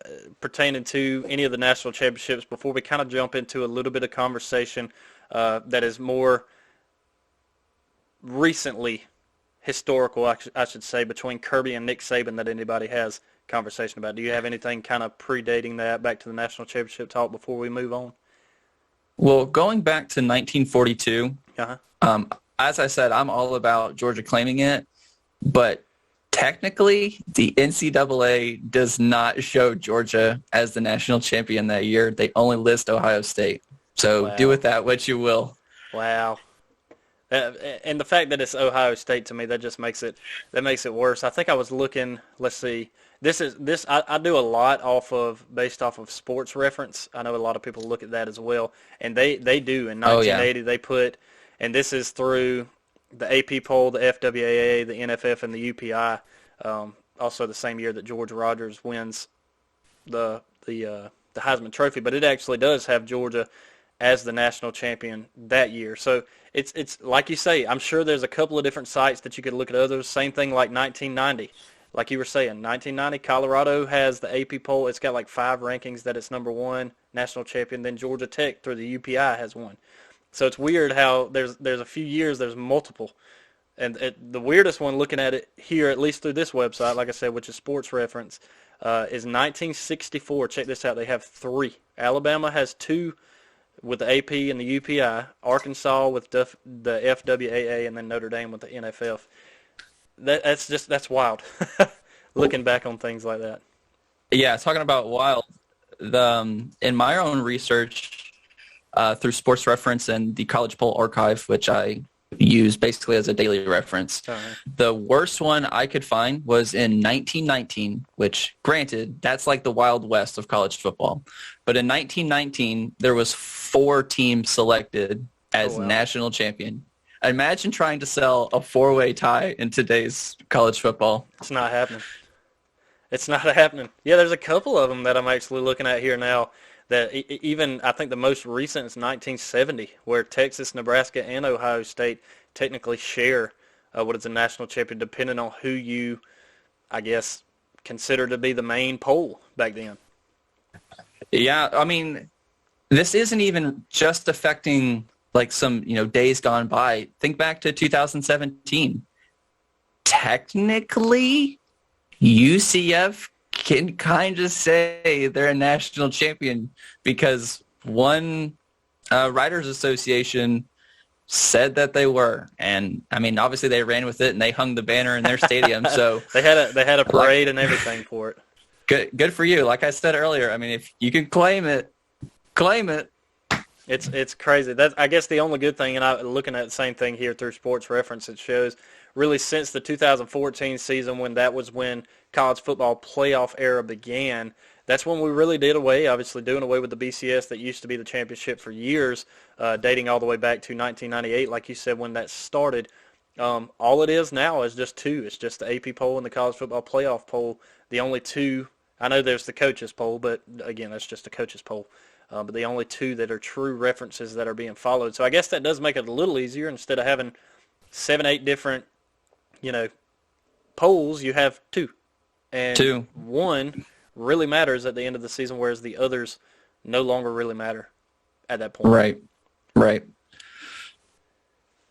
pertaining to any of the national championships before we kind of jump into a little bit of conversation that is more recently historical, I should say, between Kirby and Nick Saban that anybody has conversation about? Do you have anything kind of predating that back to the national championship talk before we move on? Well, going back to 1942, as I said, I'm all about Georgia claiming it, but technically the NCAA does not show Georgia as the national champion that year. They only list Ohio State. So do with that what you will. Wow. And the fact that it's Ohio State, to me, that just makes it worse. I think I was looking, let's see, I do a lot based off of Sports Reference. I know a lot of people look at that as well, and they do. In 1980 they put, and this is through the AP poll, the FWAA, the NFF, and the UPI. Also the same year that George Rogers wins the Heisman Trophy, but it actually does have Georgia as the national champion that year. So it's like you say, I'm sure there's a couple of different sites that you could look at others. Same thing like 1990. Like you were saying, 1990, Colorado has the AP poll. It's got like 5 rankings that it's number 1 national champion. Then Georgia Tech through the UPI has one. So it's weird how there's a few years, there's multiple. And the weirdest one looking at it here, at least through this website, like I said, which is Sports Reference, is 1964. Check this out. They have 3. Alabama has 2 with the AP and the UPI, Arkansas with the FWAA, and then Notre Dame with the NFF. That's wild. Looking back on things like that. Yeah, talking about wild. In my own research through Sports Reference and the College Poll Archive, which I use basically as a daily reference, the worst one I could find was in 1919, which, granted, that's like the Wild West of college football. But in 1919, there was 4 teams selected as national champion. Imagine trying to sell a 4-way tie in today's college football. It's not happening. It's not happening. Yeah, there's a couple of them that I'm actually looking at here now that even I think the most recent is 1970, where Texas, Nebraska, and Ohio State technically share what is a national champion, depending on who you, I guess, consider to be the main poll back then. Yeah, I mean, this isn't even just affecting like some, days gone by. Think back to 2017. Technically, UCF can kind of say they're a national champion because one Writers Association said that they were, and I mean, obviously they ran with it and they hung the banner in their stadium. So they had a parade and everything for it. Good for you. Like I said earlier, I mean, if you can claim it, claim it. It's crazy. That's, I guess, the only good thing, and I'm looking at the same thing here through Sports Reference, it shows really since the 2014 season when college football playoff era began, that's when we really did obviously doing away with the BCS that used to be the championship for years, dating all the way back to 1998, like you said, when that started. All it is now is just 2. It's just the AP poll and the college football playoff poll, the only 2. I know there's the coaches poll, but again, that's just a coaches poll. But the only 2 that are true references that are being followed. So I guess that does make it a little easier instead of having 7, 8 different, polls, you have two. And Two. one really matters at the end of the season, whereas the others no longer really matter at that point. Right.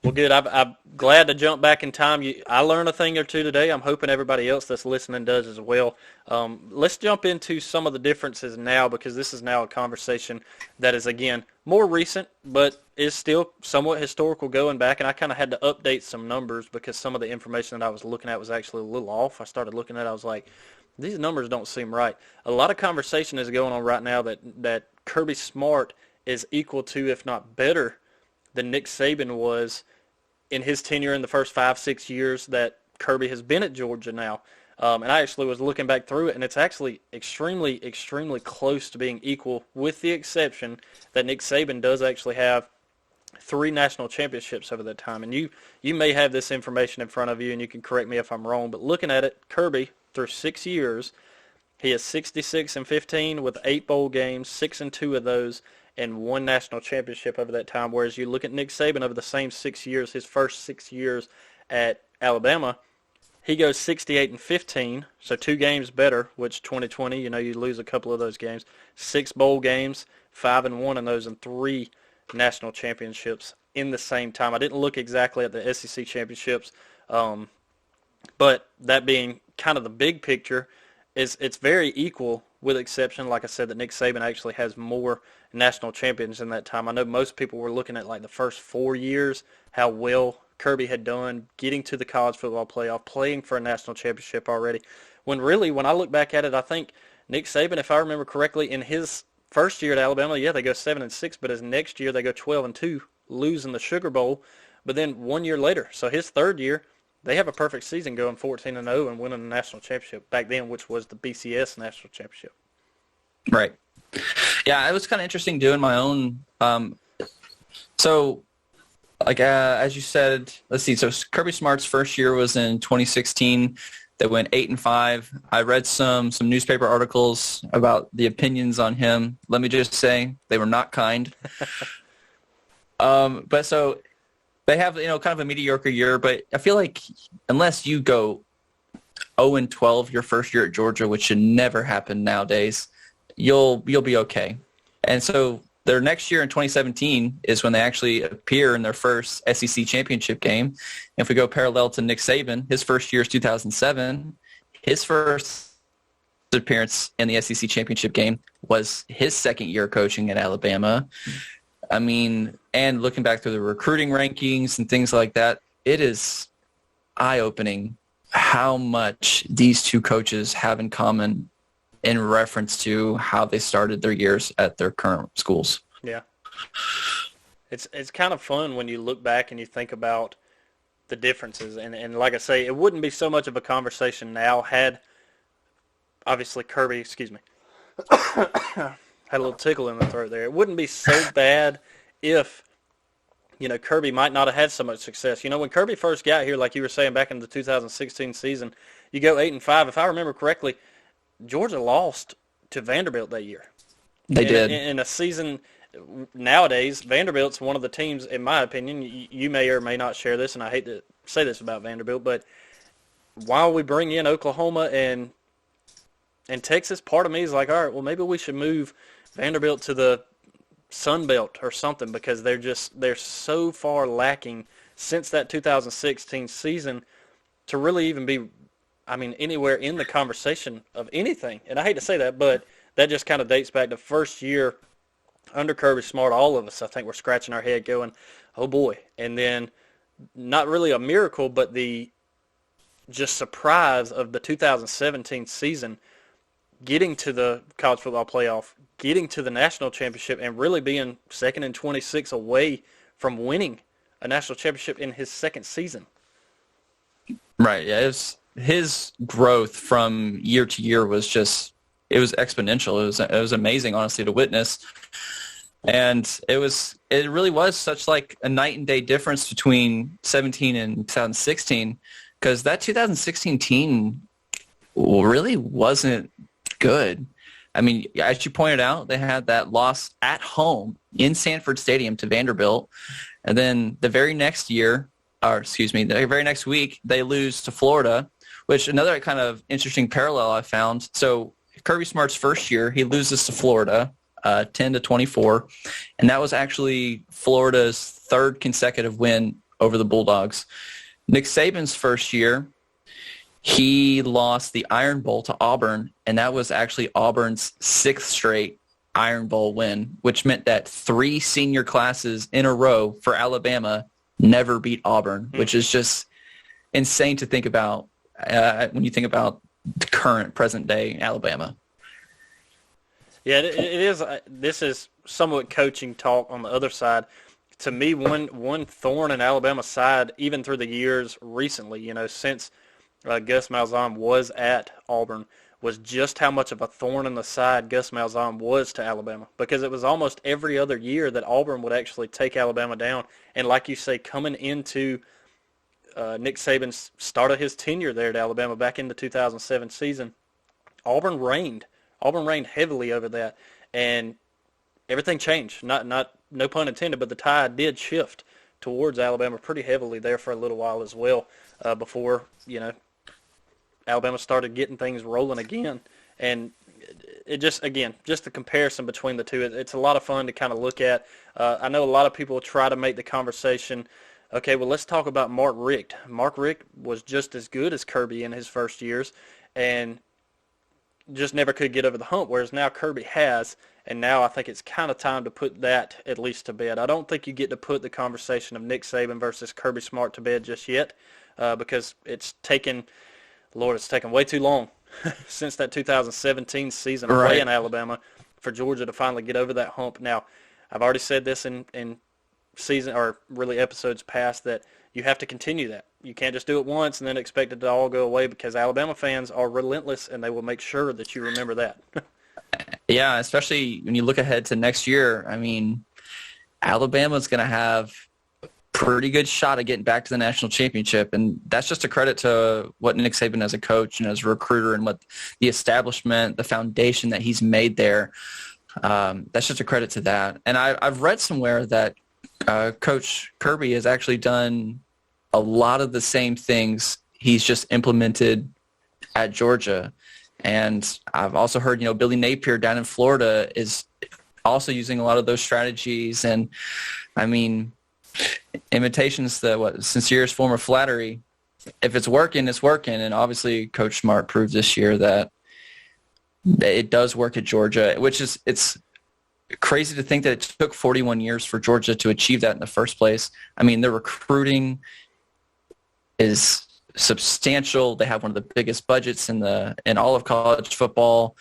Well, good. I'm glad to jump back in time. I learned a thing or two today. I'm hoping everybody else that's listening does as well. Let's jump into some of the differences now, because this is now a conversation that is, again, more recent, but is still somewhat historical going back. And I kind of had to update some numbers because some of the information that I was looking at was actually a little off. I started looking at it, I was like, these numbers don't seem right. A lot of conversation is going on right now that Kirby Smart is equal to, if not better, than Nick Saban was in his tenure in the first 5-6 years that Kirby has been at Georgia now. And I actually was looking back through it, and it's actually extremely, extremely close to being equal, with the exception that Nick Saban does actually have 3 national championships over that time. And you may have this information in front of you, and you can correct me if I'm wrong, but looking at it, Kirby, through 6 years, he is 66-15 with 8 bowl games, 6-2 of those, and 1 national championship over that time. Whereas you look at Nick Saban over the same 6 years, his first 6 years at Alabama, he goes 68-15, so 2 games better, which 2020, you lose a couple of those games. 6 bowl games, 5-1 in those, and 3 national championships in the same time. I didn't look exactly at the SEC championships, but that being kind of the big picture, it's very equal, with exception, like I said, that Nick Saban actually has more national champions in that time. I know most people were looking at like the first 4 years, how well Kirby had done getting to the college football playoff, playing for a national championship already. When really, when I look back at it, I think Nick Saban, if I remember correctly, in his first year at Alabama, they go 7-6, but his next year they go 12-2, losing the Sugar Bowl. But then 1 year later, so his third year, they have a perfect season going 14-0 and winning the national championship back then, which was the BCS national championship. Right. Yeah, it was kind of interesting doing my own. As you said, let's see. So Kirby Smart's first year was in 2016. They went 8-5. I read some newspaper articles about the opinions on him. Let me just say they were not kind. But so they have kind of a mediocre year. But I feel like unless you go 0-12 your first year at Georgia, which should never happen nowadays, you'll be okay. And so their next year in 2017 is when they actually appear in their first SEC championship game. And if we go parallel to Nick Saban, his first year is 2007. His first appearance in the SEC championship game was his second year coaching at Alabama. I mean, and looking back through the recruiting rankings and things like that, it is eye-opening how much these two coaches have in common in reference to how they started their years at their current schools. Yeah. It's kind of fun when you look back and you think about the differences. And like I say, it wouldn't be so much of a conversation now had, obviously, Kirby, had a little tickle in the throat there. It wouldn't be so bad if, Kirby might not have had so much success. When Kirby first got here, like you were saying, back in the 2016 season, you go 8-5. If I remember correctly, Georgia lost to Vanderbilt that year. They did. In a season, nowadays, Vanderbilt's one of the teams, in my opinion, you may or may not share this, and I hate to say this about Vanderbilt, but while we bring in Oklahoma and Texas, part of me is like, all right, well, maybe we should move Vanderbilt to the Sun Belt or something, because they're so far lacking since that 2016 season to really even be, anywhere in the conversation of anything. And I hate to say that, but that just kind of dates back to first year under Kirby Smart. All of us, I think, were scratching our head going, oh boy. And then not really a miracle, but the just surprise of the 2017 season, getting to the college football playoff, getting to the national championship, and really being 2nd and 26 away from winning a national championship in his second season. Right. Yeah. His growth from year to year was it was exponential. It was amazing, honestly, to witness. And it really was such like a night and day difference between 17 and 2016, because that 2016 team really wasn't good. As you pointed out, they had that loss at home in Sanford Stadium to Vanderbilt. And then the very next week, they lose to Florida, which another kind of interesting parallel I found. So Kirby Smart's first year, he loses to Florida, 10-24, and that was actually Florida's third consecutive win over the Bulldogs. Nick Saban's first year, he lost the Iron Bowl to Auburn, and that was actually Auburn's sixth straight Iron Bowl win, which meant that 3 senior classes in a row for Alabama never beat Auburn, which is just insane to think about when you think about the current, present-day Alabama. Yeah, it is. This is somewhat coaching talk on the other side. To me, one thorn in Alabama's side, even through the years recently, since Gus Malzahn was at Auburn, was just how much of a thorn in the side Gus Malzahn was to Alabama, because it was almost every other year that Auburn would actually take Alabama down. And like you say, coming into Nick Saban's start of his tenure there at Alabama back in the 2007 season, Auburn reigned. Auburn reigned heavily over that, and everything changed. No pun intended, but the tide did shift towards Alabama pretty heavily there for a little while as well, before Alabama started getting things rolling again. And it just the comparison between the two, it's a lot of fun to kind of look at. I know a lot of people try to make the conversation, okay, well, let's talk about Mark Richt. Mark Richt was just as good as Kirby in his first years and just never could get over the hump, whereas now Kirby has, and now I think it's kind of time to put that at least to bed. I don't think you get to put the conversation of Nick Saban versus Kirby Smart to bed just yet, because it's taken way too long since that 2017 season of playing Alabama for Georgia to finally get over that hump. Now, I've already said this in season, or really episodes past, that you have to continue that. You can't just do it once and then expect it to all go away, because Alabama fans are relentless and they will make sure that you remember that. Yeah, especially when you look ahead to next year. I mean, Alabama's going to have a pretty good shot at getting back to the national championship, and that's just a credit to what Nick Saban as a coach and as a recruiter and what the establishment, the foundation that he's made there. That's just a credit to that. And I've read somewhere that Coach Kirby has actually done a lot of the same things he's just implemented at Georgia. And I've also heard, Billy Napier down in Florida is also using a lot of those strategies. And, I mean, imitation's the sincerest form of flattery. If it's working, it's working. And obviously Coach Smart proved this year that it does work at Georgia, which is it's crazy to think that it took 41 years for Georgia to achieve that in the first place. I mean, their recruiting is substantial. They have one of the biggest budgets in all of college football.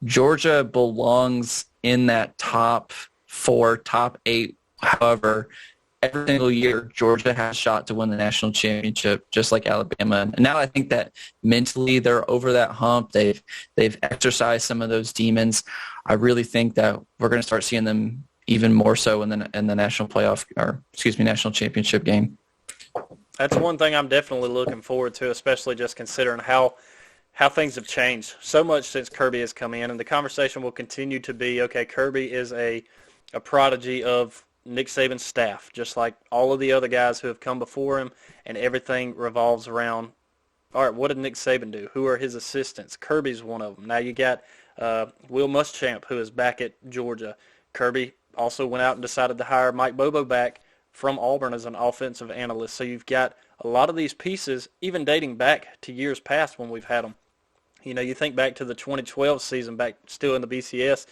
Georgia belongs in that top 4, top 8. However, every single year, Georgia has a shot to win the national championship, just like Alabama. And now I think that mentally they're over that hump. They've exercised some of those demons. I really think that we're going to start seeing them even more so in the national national championship game. That's one thing I'm definitely looking forward to, especially just considering how things have changed so much since Kirby has come in. And the conversation will continue to be, okay, Kirby is a prodigy of Nick Saban's staff, just like all of the other guys who have come before him, and everything revolves around, all right, what did Nick Saban do? Who are his assistants? Kirby's one of them. Now you got Will Muschamp, who is back at Georgia. Kirby also went out and decided to hire Mike Bobo back from Auburn as an offensive analyst. So you've got a lot of these pieces, even dating back to years past when we've had them. You think back to the 2012 season, back still in the BCS,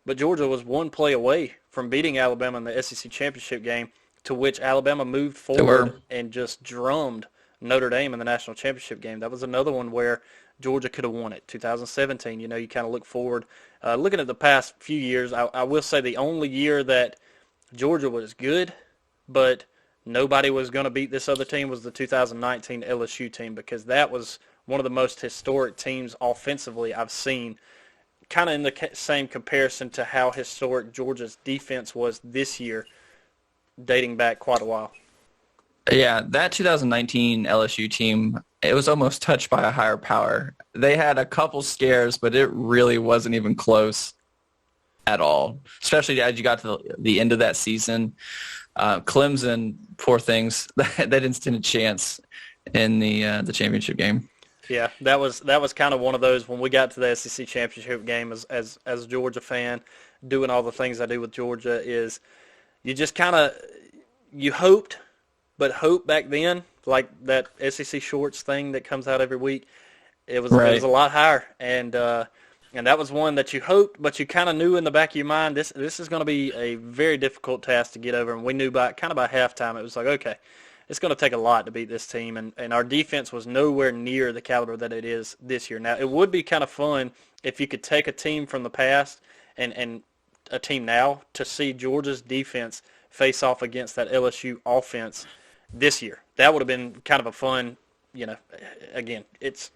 but Georgia was one play away from beating Alabama in the SEC championship game, to which Alabama moved forward and just drummed Notre Dame in the national championship game. That was another one where Georgia could have won it. 2017, you kind of look forward. Looking at the past few years, I will say the only year that Georgia was good, but nobody was going to beat this other team, was the 2019 LSU team, because that was one of the most historic teams offensively I've seen, kind of in the same comparison to how historic Georgia's defense was this year, dating back quite a while. Yeah, that 2019 LSU team, it was almost touched by a higher power. They had a couple scares, but it really wasn't even close at all, especially as you got to the end of that season. Clemson, poor things, they didn't stand a chance in the championship game. Yeah, that was kind of one of those when we got to the SEC championship game as a Georgia fan, doing all the things I do with Georgia is you just kind of you hoped, but hope back then like that SEC shorts thing that comes out every week, it was a lot higher and that was one that you hoped, but you kind of knew in the back of your mind this is going to be a very difficult task to get over, and we knew by halftime it was like okay. It's going to take a lot to beat this team, and our defense was nowhere near the caliber that it is this year. Now, it would be kind of fun if you could take a team from the past and a team now to see Georgia's defense face off against that LSU offense this year. That would have been kind of a fun, again, it's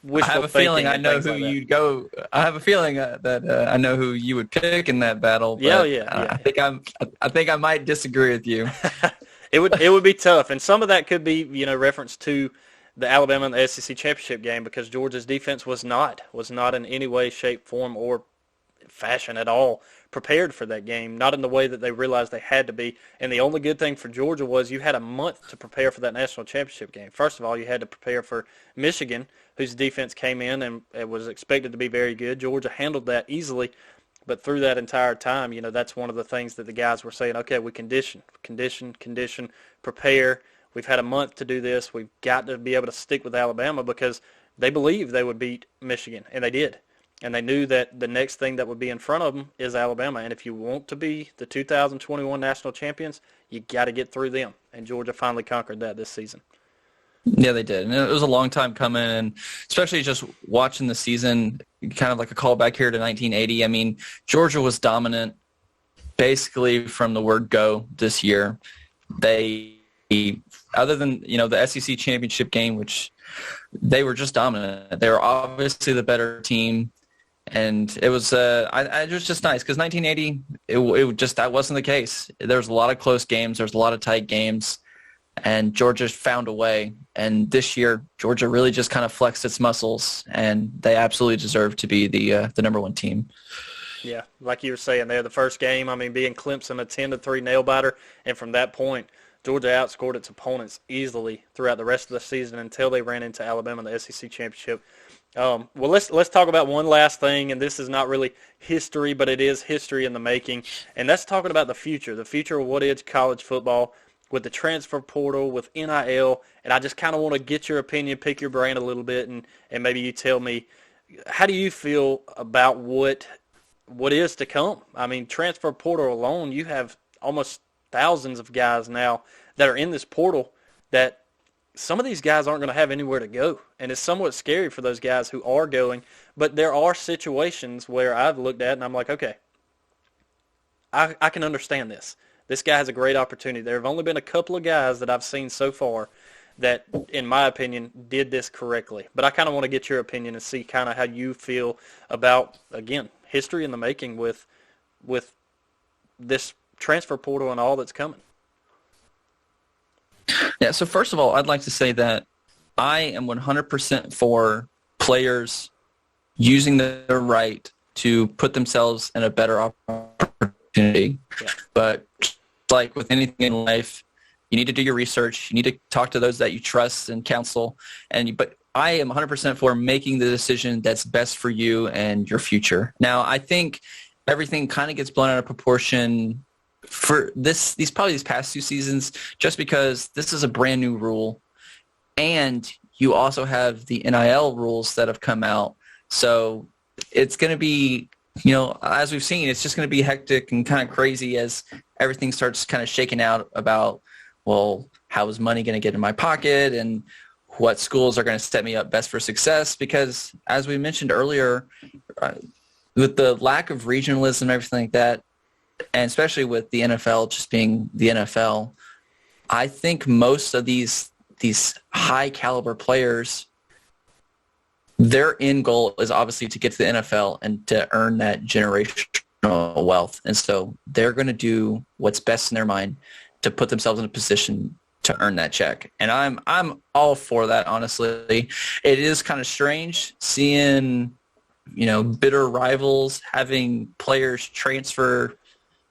wishful I have a thinking feeling I and know things who like that. you'd go. I have a feeling that I know who you would pick in that battle. But, Yeah. I think I might disagree with you. It would be tough, and some of that could be reference to the Alabama and the SEC championship game because Georgia's defense was not in any way, shape, form, or fashion at all prepared for that game. Not in the way that they realized they had to be. And the only good thing for Georgia was you had a month to prepare for that national championship game. First of all, you had to prepare for Michigan, whose defense came in and it was expected to be very good. Georgia handled that easily. But through that entire time, that's one of the things that the guys were saying, okay, we condition, prepare. We've had a month to do this. We've got to be able to stick with Alabama because they believed they would beat Michigan, and they did. And they knew that the next thing that would be in front of them is Alabama. And if you want to be the 2021 national champions, you got to get through them. And Georgia finally conquered that this season. Yeah, they did. And it was a long time coming, and especially just watching the season, kind of like a callback here to 1980. I mean, Georgia was dominant basically from the word go this year. They, other than, the SEC championship game, which they were just dominant. They were obviously the better team. And it was, it was just nice because 1980, it just, that wasn't the case. There was a lot of close games. There was a lot of tight games. And Georgia found a way. And this year, Georgia really just kind of flexed its muscles, and they absolutely deserve to be the number one team. Yeah, like you were saying there, the first game, being Clemson a 10-3 nail-biter, and from that point, Georgia outscored its opponents easily throughout the rest of the season until they ran into Alabama in the SEC championship. Well, let's talk about one last thing, and this is not really history, but it is history in the making, and that's talking about the future of what is college football, with the transfer portal, with NIL, and I just kind of want to get your opinion, pick your brain a little bit, and maybe you tell me, how do you feel about what is to come? Transfer portal alone, you have almost thousands of guys now that are in this portal that some of these guys aren't going to have anywhere to go, and it's somewhat scary for those guys who are going, but there are situations where I've looked at and I'm like, okay, I can understand this. This guy has a great opportunity. There have only been a couple of guys that I've seen so far that, in my opinion, did this correctly. But I kind of want to get your opinion and see kind of how you feel about, again, history in the making with this transfer portal and all that's coming. Yeah, so first of all, I'd like to say that I am 100% for players using their right to put themselves in a better opportunity. Yeah. But like with anything in life, you need to do your research. You need to talk to those that you trust and counsel. But I am 100% for making the decision that's best for you and your future. Now, I think everything kind of gets blown out of proportion for these past two seasons, just because this is a brand new rule, and you also have the NIL rules that have come out. So it's going to be, as we've seen, it's just going to be hectic and kind of crazy as everything starts kind of shaking out about, well, how is money going to get in my pocket and what schools are going to set me up best for success? Because as we mentioned earlier, with the lack of regionalism and everything like that, and especially with the NFL just being the NFL, I think most of these high caliber players, their end goal is obviously to get to the NFL and to earn that generational wealth. And so they're going to do what's best in their mind to put themselves in a position to earn that check. And I'm all for that, honestly. It is kind of strange seeing, bitter rivals having players transfer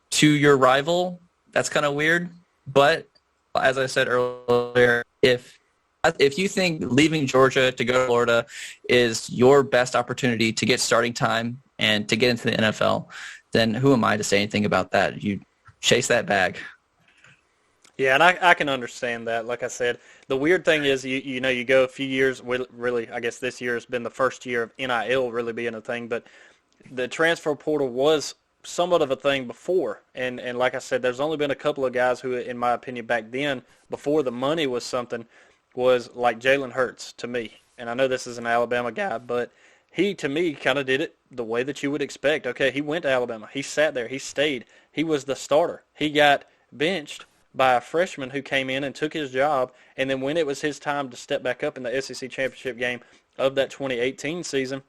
to your rival. That's kind of weird. But as I said earlier, if if you think leaving Georgia to go to Florida is your best opportunity to get starting time and to get into the NFL, then who am I to say anything about that? You chase that bag. Yeah, and I can understand that. Like I said, the weird thing is, you go a few years, really, I guess this year has been the first year of NIL really being a thing, but the transfer portal was somewhat of a thing before. And like I said, there's only been a couple of guys who, in my opinion, back then, before the money was something, was like Jalen Hurts to me. And I know this is an Alabama guy, but he, to me, kind of did it the way that you would expect. Okay, he went to Alabama. He sat there. He stayed. He was the starter. He got benched by a freshman who came in and took his job, and then when it was his time to step back up in the SEC championship game of that 2018 season,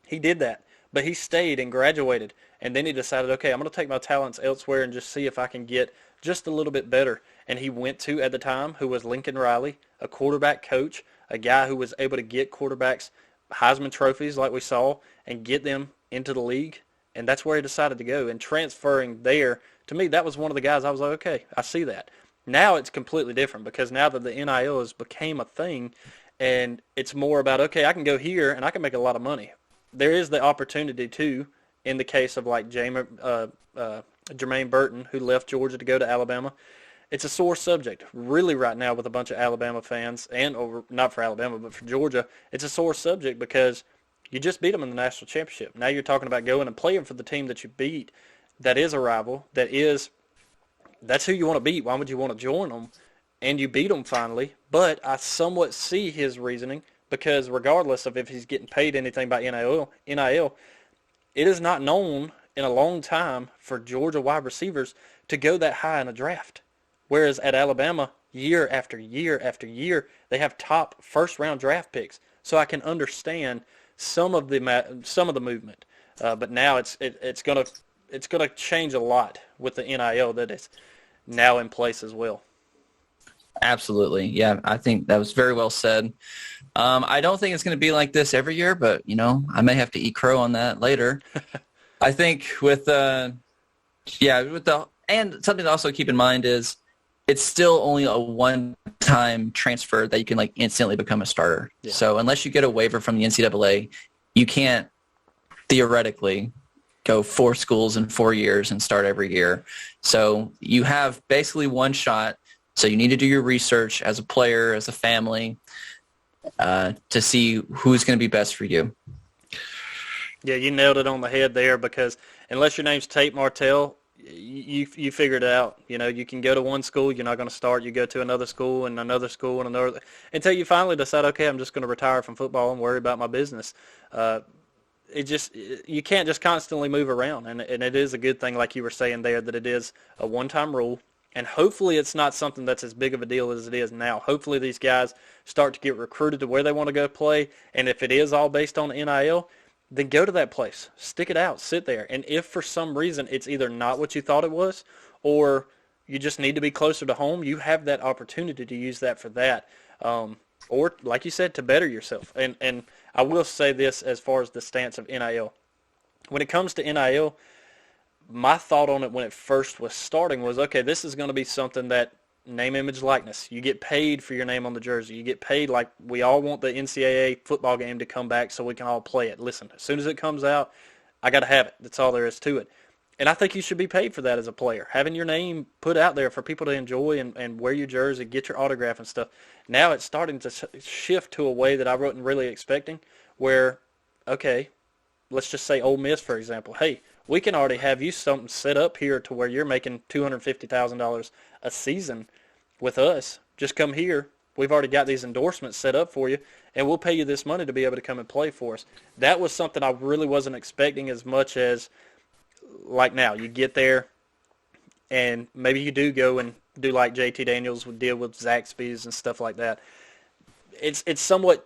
he did that. But he stayed and graduated, and then he decided, okay, I'm going to take my talents elsewhere and just see if I can get just a little bit better. And he went to, at the time, who was Lincoln Riley, a quarterback coach, a guy who was able to get quarterbacks Heisman trophies like we saw and get them into the league, and that's where he decided to go. And transferring there, to me, that was one of the guys I was like, okay, I see that. Now it's completely different because now that the NIL has became a thing, and it's more about, okay, I can go here and I can make a lot of money. There is the opportunity, too, in the case of like Jermaine Burton, who left Georgia to go to Alabama. It's a sore subject, really, right now with a bunch of Alabama fans, or not for Alabama, but for Georgia. It's a sore subject because you just beat them in the national championship. Now you're talking about going and playing for the team that you beat, that is a rival, that's who you want to beat. Why would you want to join them? And you beat them finally. But I somewhat see his reasoning because regardless of if he's getting paid anything by NIL, it is not known in a long time for Georgia wide receivers to go that high in a draft. Whereas at Alabama, year after year after year, they have top first-round draft picks. So I can understand some of the movement, but now it's gonna change a lot with the NIL that is now in place as well. Absolutely, yeah. I think that was very well said. I don't think it's going to be like this every year, but I may have to eat crow on that later. I think and something to also keep in mind is it's still only a one-time transfer that you can instantly become a starter. Yeah. So unless you get a waiver from the NCAA, you can't theoretically go 4 schools in 4 years and start every year. So you have basically one shot. So you need to do your research as a player, as a family, to see who's going to be best for you. Yeah, you nailed it on the head there because unless your name's Tate Martell, you figured it out. You can go to one school, you're not going to start. You go to another school and another school and another until you finally decide, okay, I'm just going to retire from football and worry about my business. You can't just constantly move around, and it is a good thing, like you were saying there, that it is a one-time rule, and hopefully it's not something that's as big of a deal as it is now. Hopefully these guys start to get recruited to where they want to go play, and if it is all based on NIL, then go to that place, stick it out, sit there, and if for some reason it's either not what you thought it was, or you just need to be closer to home, you have that opportunity to use that for that, or like you said, to better yourself. And I will say this as far as the stance of NIL. When it comes to NIL, my thought on it when it first was starting was, okay, this is going to be something that name, image, likeness. You get paid for your name on the jersey. You get paid like we all want the NCAA football game to come back so we can all play it. Listen, as soon as it comes out, I got to have it. That's all there is to it. And I think you should be paid for that as a player, having your name put out there for people to enjoy and wear your jersey, get your autograph and stuff. Now it's starting to shift to a way that I wasn't really expecting where, okay, let's just say Ole Miss, for example. Hey, we can already have you something set up here to where you're making $250,000 a season with us. Just come here. We've already got these endorsements set up for you, and we'll pay you this money to be able to come and play for us. That was something I really wasn't expecting as much as like now. You get there, and maybe you do go and do like JT Daniels would deal with Zaxby's and stuff like that. It's somewhat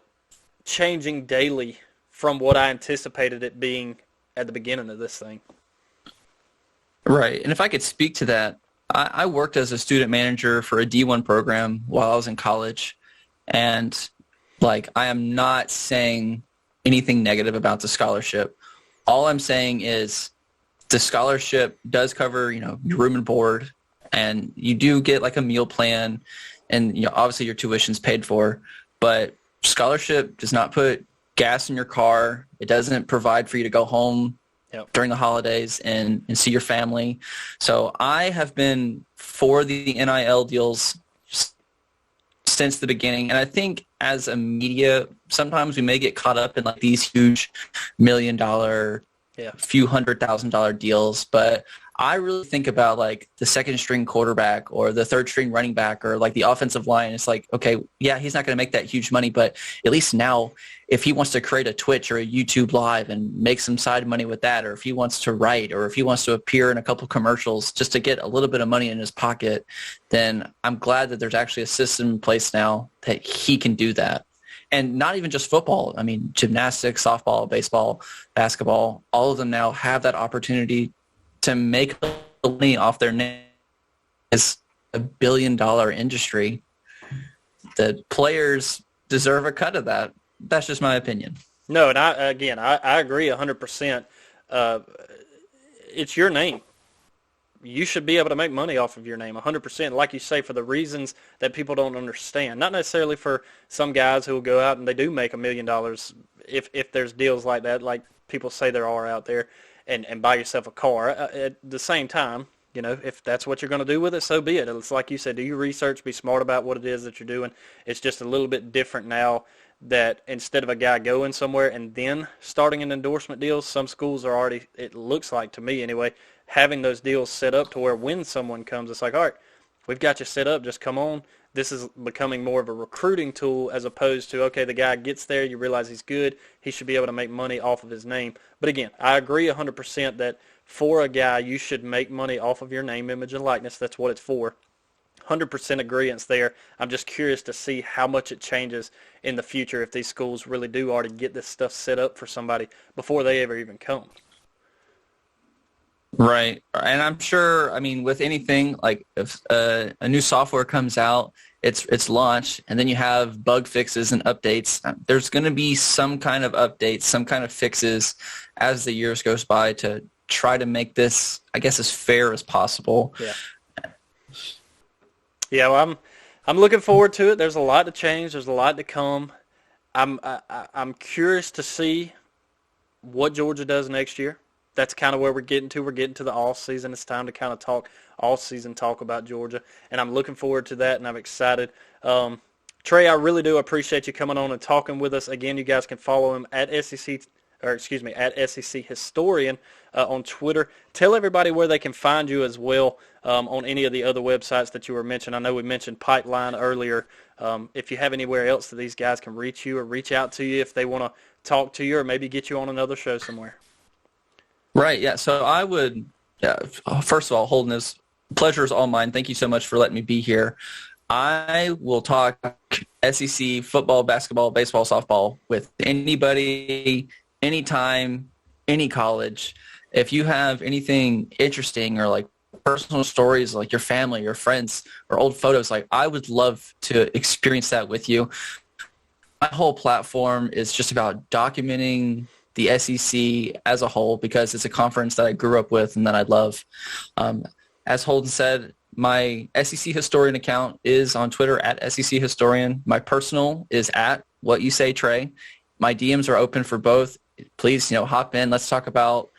changing daily from what I anticipated it being at the beginning of this thing. Right. And if I could speak to that, I worked as a student manager for a D1 program while I was in college. And I am not saying anything negative about the scholarship. All I'm saying is the scholarship does cover, your room and board, and you do get a meal plan, and obviously your tuition's paid for. but scholarship does not put gas in your car. It doesn't provide for you to go home during the holidays and see your family. So I have been for the NIL deals since the beginning. And I think as a media, sometimes we may get caught up in like these huge $1 million, few $100,000 deals. But I really think about like the second string quarterback or the third string running back or like the offensive line. It's like, okay, yeah, he's not going to make that huge money, but at least now if he wants to create a Twitch or a YouTube live and make some side money with that, or if he wants to write, or if he wants to appear in a couple commercials just to get a little bit of money in his pocket, then I'm glad that there's actually a system in place now that he can do that. And not even just football. I mean, gymnastics, softball, baseball, basketball, all of them now have that opportunity to make money off their name. It's $1 billion industry. The players deserve a cut of that. That's just my opinion. No, and I agree 100%. It's your name. You should be able to make money off of your name 100%, like you say, for the reasons that people don't understand. Not necessarily for some guys who will go out and they do make $1 million if there's deals like that, like people say there are out there, and buy yourself a car. At the same time, you know, if that's what you're going to do with it, so be it. It's like you said, do your research, be smart about what it is that you're doing. It's just a little bit different now that instead of a guy going somewhere and then starting an endorsement deal, some schools are already, it looks like to me anyway, having those deals set up to where when someone comes, it's like, all right, we've got you set up, just come on. This is becoming more of a recruiting tool as opposed to, okay, the guy gets there, you realize he's good, he should be able to make money off of his name. But again, I agree 100% that for a guy, you should make money off of your name, image, and likeness. That's what it's for. 100% agreement there. I'm just curious to see how much it changes in the future if these schools really do already get this stuff set up for somebody before they ever even come. Right. And I'm sure, I mean, with anything, like if a new software comes out, it's launched, and then you have bug fixes and updates. There's going to be some kind of updates, some kind of fixes as the years goes by to try to make this, I guess, as fair as possible. Yeah. Yeah, well, I'm looking forward to it. There's a lot to change. There's a lot to come. I'm curious to see what Georgia does next year. That's kind of where we're getting to. We're getting to the off season. It's time to kind of talk all season talk about Georgia, and I'm looking forward to that, and I'm excited. Trey, I really do appreciate you coming on and talking with us. Again, you guys can follow him at SEC Historian on Twitter. Tell everybody where they can find you as well on any of the other websites that you were mentioning. I know we mentioned Pipeline earlier. If you have anywhere else that these guys can reach you or reach out to you if they want to talk to you or maybe get you on another show somewhere. Right, yeah. So I would, first of all, Holden, this pleasure is all mine. Thank you so much for letting me be here. I will talk SEC football, basketball, baseball, softball with anybody, anytime, any college. If you have anything interesting or like personal stories, like your family, your friends, or old photos, like I would love to experience that with you. My whole platform is just about documenting the SEC as a whole because it's a conference that I grew up with and that I love. As Holden said, my SEC Historian account is on Twitter at SEC Historian. My personal is at What You Say Trey. My DMs are open for both. Please, hop in. Let's talk about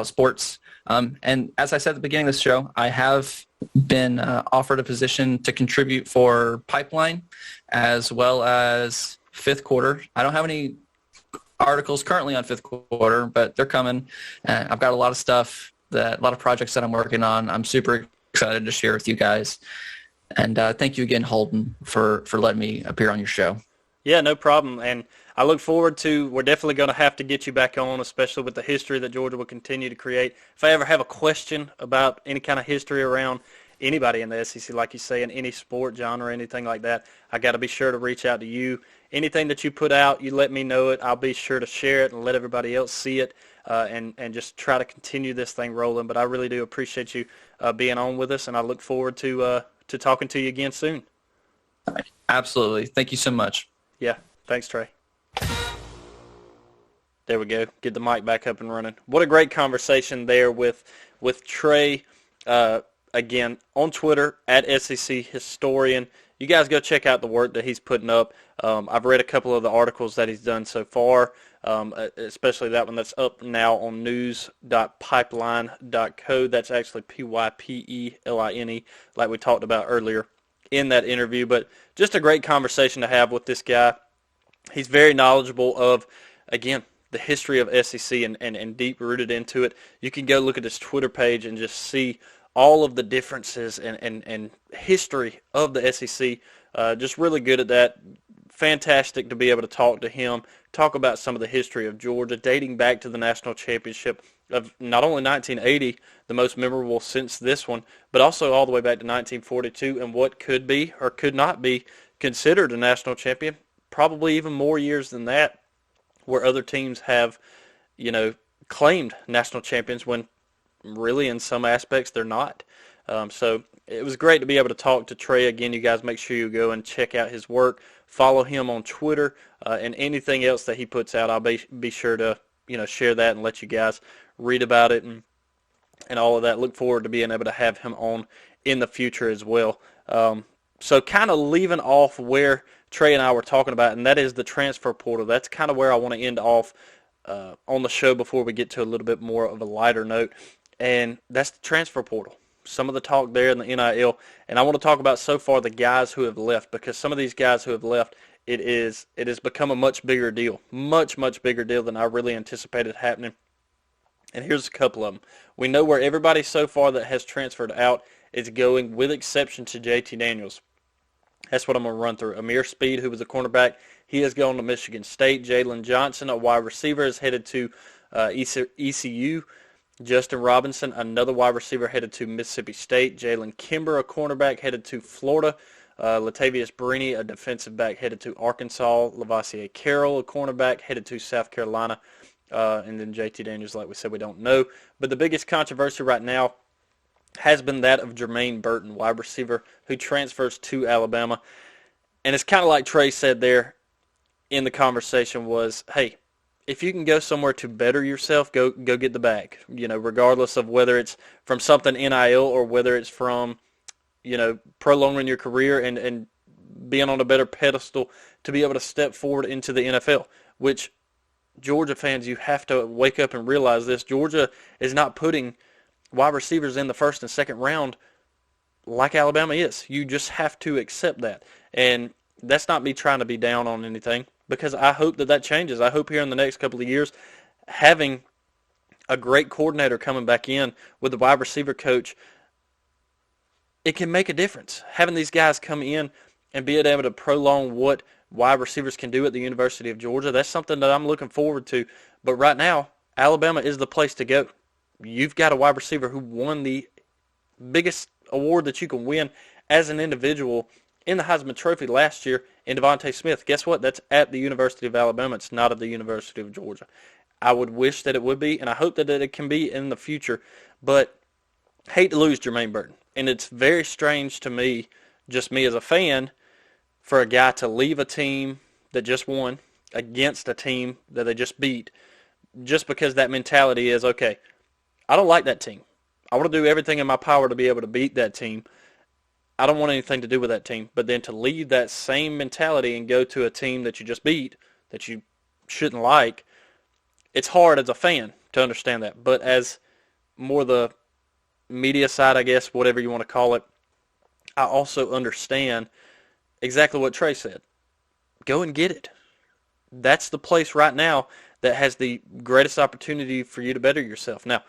sports. And as I said at the beginning of the show, I have been offered a position to contribute for Pipeline as well as Fifth Quarter. I don't have any articles currently on Fifth Quarter, but they're coming. I've got a lot of stuff, a lot of projects that I'm working on. I'm super excited to share with you guys. And thank you again, Holden, for letting me appear on your show. Yeah, no problem. And I look forward to, we're definitely going to have to get you back on, especially with the history that Georgia will continue to create. If I ever have a question about any kind of history around anybody in the SEC, like you say, in any sport genre or anything like that, I got to be sure to reach out to you. Anything that you put out, you let me know it. I'll be sure to share it and let everybody else see it and just try to continue this thing rolling. But I really do appreciate you being on with us, and I look forward to talking to you again soon. Absolutely. Thank you so much. Yeah. Thanks, Trey. There we go. Get the mic back up and running. What a great conversation there with Trey. Again, on Twitter, at SEC Historian. you guys go check out the work that he's putting up. I've read a couple of the articles that he's done so far, especially that one that's up now on news.pipeline.co. That's actually Pypeline, like we talked about earlier in that interview. But just a great conversation to have with this guy. He's very knowledgeable of, again, the history of SEC and deep-rooted into it. You can go look at his Twitter page and just see all of the differences and history of the SEC. Just really good at that. Fantastic to be able to talk to him, talk about some of the history of Georgia, dating back to the national championship of not only 1980, the most memorable since this one, but also all the way back to 1942 and what could be or could not be considered a national champion, probably even more years than that, where other teams have, claimed national champions when really in some aspects they're not. So it was great to be able to talk to Trey. Again, you guys make sure you go and check out his work. Follow him on Twitter and anything else that he puts out. I'll be sure to share that and let you guys read about it and all of that. Look forward to being able to have him on in the future as well. So kind of leaving off where Trey and I were talking about, and that is the transfer portal. That's kind of where I want to end off on the show before we get to a little bit more of a lighter note, and that's the transfer portal. Some of the talk there in the NIL, and I want to talk about so far the guys who have left, because some of these guys who have left, it has become a much bigger deal, much bigger deal than I really anticipated happening. And here's a couple of them. We know where everybody so far that has transferred out is going, with exception to JT Daniels. That's what I'm going to run through. Amir Speed, who was a cornerback, he has gone to Michigan State. Jalen Johnson, a wide receiver, is headed to ECU. Justin Robinson, another wide receiver, headed to Mississippi State. Jalen Kimber, a cornerback, headed to Florida. Latavius Brini, a defensive back, headed to Arkansas. Lavassier Carroll, a cornerback, headed to South Carolina. And then JT Daniels, like we said, we don't know. But the biggest controversy right now has been that of Jermaine Burton, wide receiver, who transfers to Alabama. And it's kind of like Trey said there in the conversation was, hey, if you can go somewhere to better yourself, go get the bag. Regardless of whether it's from something NIL or whether it's from, prolonging your career and being on a better pedestal to be able to step forward into the NFL, which Georgia fans, you have to wake up and realize this. Georgia is not putting wide receivers in the first and second round like Alabama is. You just have to accept that. And that's not me trying to be down on anything, because I hope that changes. I hope here in the next couple of years, having a great coordinator coming back in with the wide receiver coach, it can make a difference. Having these guys come in and being able to prolong what wide receivers can do at the University of Georgia, that's something that I'm looking forward to. But right now, Alabama is the place to go. You've got a wide receiver who won the biggest award that you can win as an individual in the Heisman Trophy last year in Devontae Smith. Guess what? That's at the University of Alabama. It's not at the University of Georgia. I would wish that it would be, and I hope that it can be in the future. But hate to lose Jermaine Burton. And it's very strange to me, just me as a fan, for a guy to leave a team that just won against a team that they just beat, just because that mentality is, okay, I don't like that team. I want to do everything in my power to be able to beat that team. I don't want anything to do with that team. But then to leave that same mentality and go to a team that you just beat, that you shouldn't like, it's hard as a fan to understand that. But as more the media side, I guess, whatever you want to call it, I also understand exactly what Trey said. Go and get it. That's the place right now that has the greatest opportunity for you to better yourself. Now,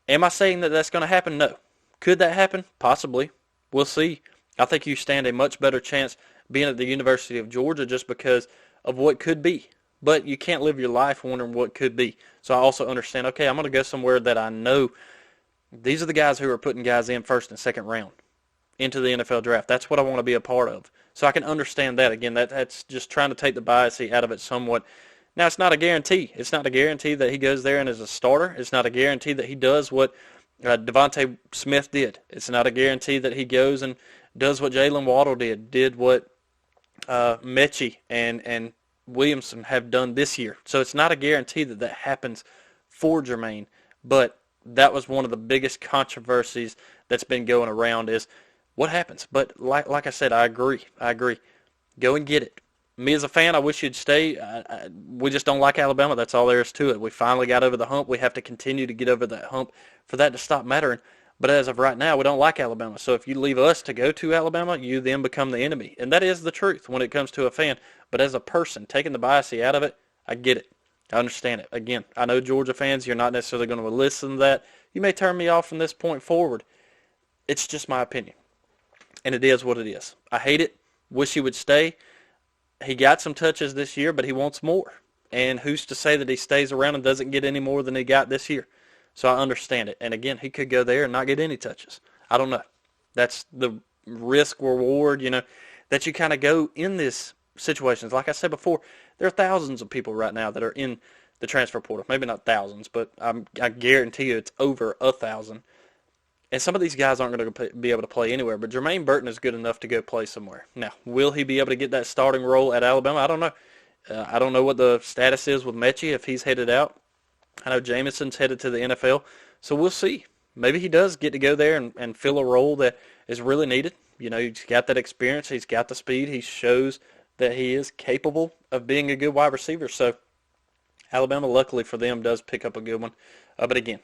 am I saying that that's going to happen? No. Could that happen? Possibly. We'll see. I think you stand a much better chance being at the University of Georgia just because of what could be. But you can't live your life wondering what could be. So I also understand, okay, I'm going to go somewhere that I know these are the guys who are putting guys in first and second round into the NFL draft. That's what I want to be a part of. So I can understand that. Again, that's just trying to take the bias out of it somewhat. Now, it's not a guarantee. It's not a guarantee that he goes there and is a starter. It's not a guarantee that he does what Devontae Smith did. It's not a guarantee that he goes and does what Jalen Waddle did what Mechie and Williamson have done this year. So it's not a guarantee that happens for Jermaine. But that was one of the biggest controversies that's been going around is what happens? But like I said, I agree. Go and get it. Me as a fan, I wish you'd stay. We just don't like Alabama. That's all there is to it. We finally got over the hump. We have to continue to get over that hump for that to stop mattering. But as of right now, we don't like Alabama. So if you leave us to go to Alabama, you then become the enemy. And that is the truth when it comes to a fan. But as a person, taking the bias out of it, I get it. I understand it. Again, I know Georgia fans, you're not necessarily going to listen to that. You may turn me off from this point forward. It's just my opinion. And it is what it is. I hate it. Wish he would stay. He got some touches this year, but he wants more. And who's to say that he stays around and doesn't get any more than he got this year? So I understand it. And again, he could go there and not get any touches. I don't know. That's the risk reward, that you kind of go in these situations. Like I said before, there are thousands of people right now that are in the transfer portal. Maybe not thousands, but I guarantee you it's over 1,000. And some of these guys aren't going to be able to play anywhere. But Jermaine Burton is good enough to go play somewhere. Now, will he be able to get that starting role at Alabama? I don't know. I don't know what the status is with Mechie if he's headed out. I know Jameson's headed to the NFL. So we'll see. Maybe he does get to go there and fill a role that is really needed. He's got that experience. He's got the speed. He shows that he is capable of being a good wide receiver. So Alabama, luckily for them, does pick up a good one. But again,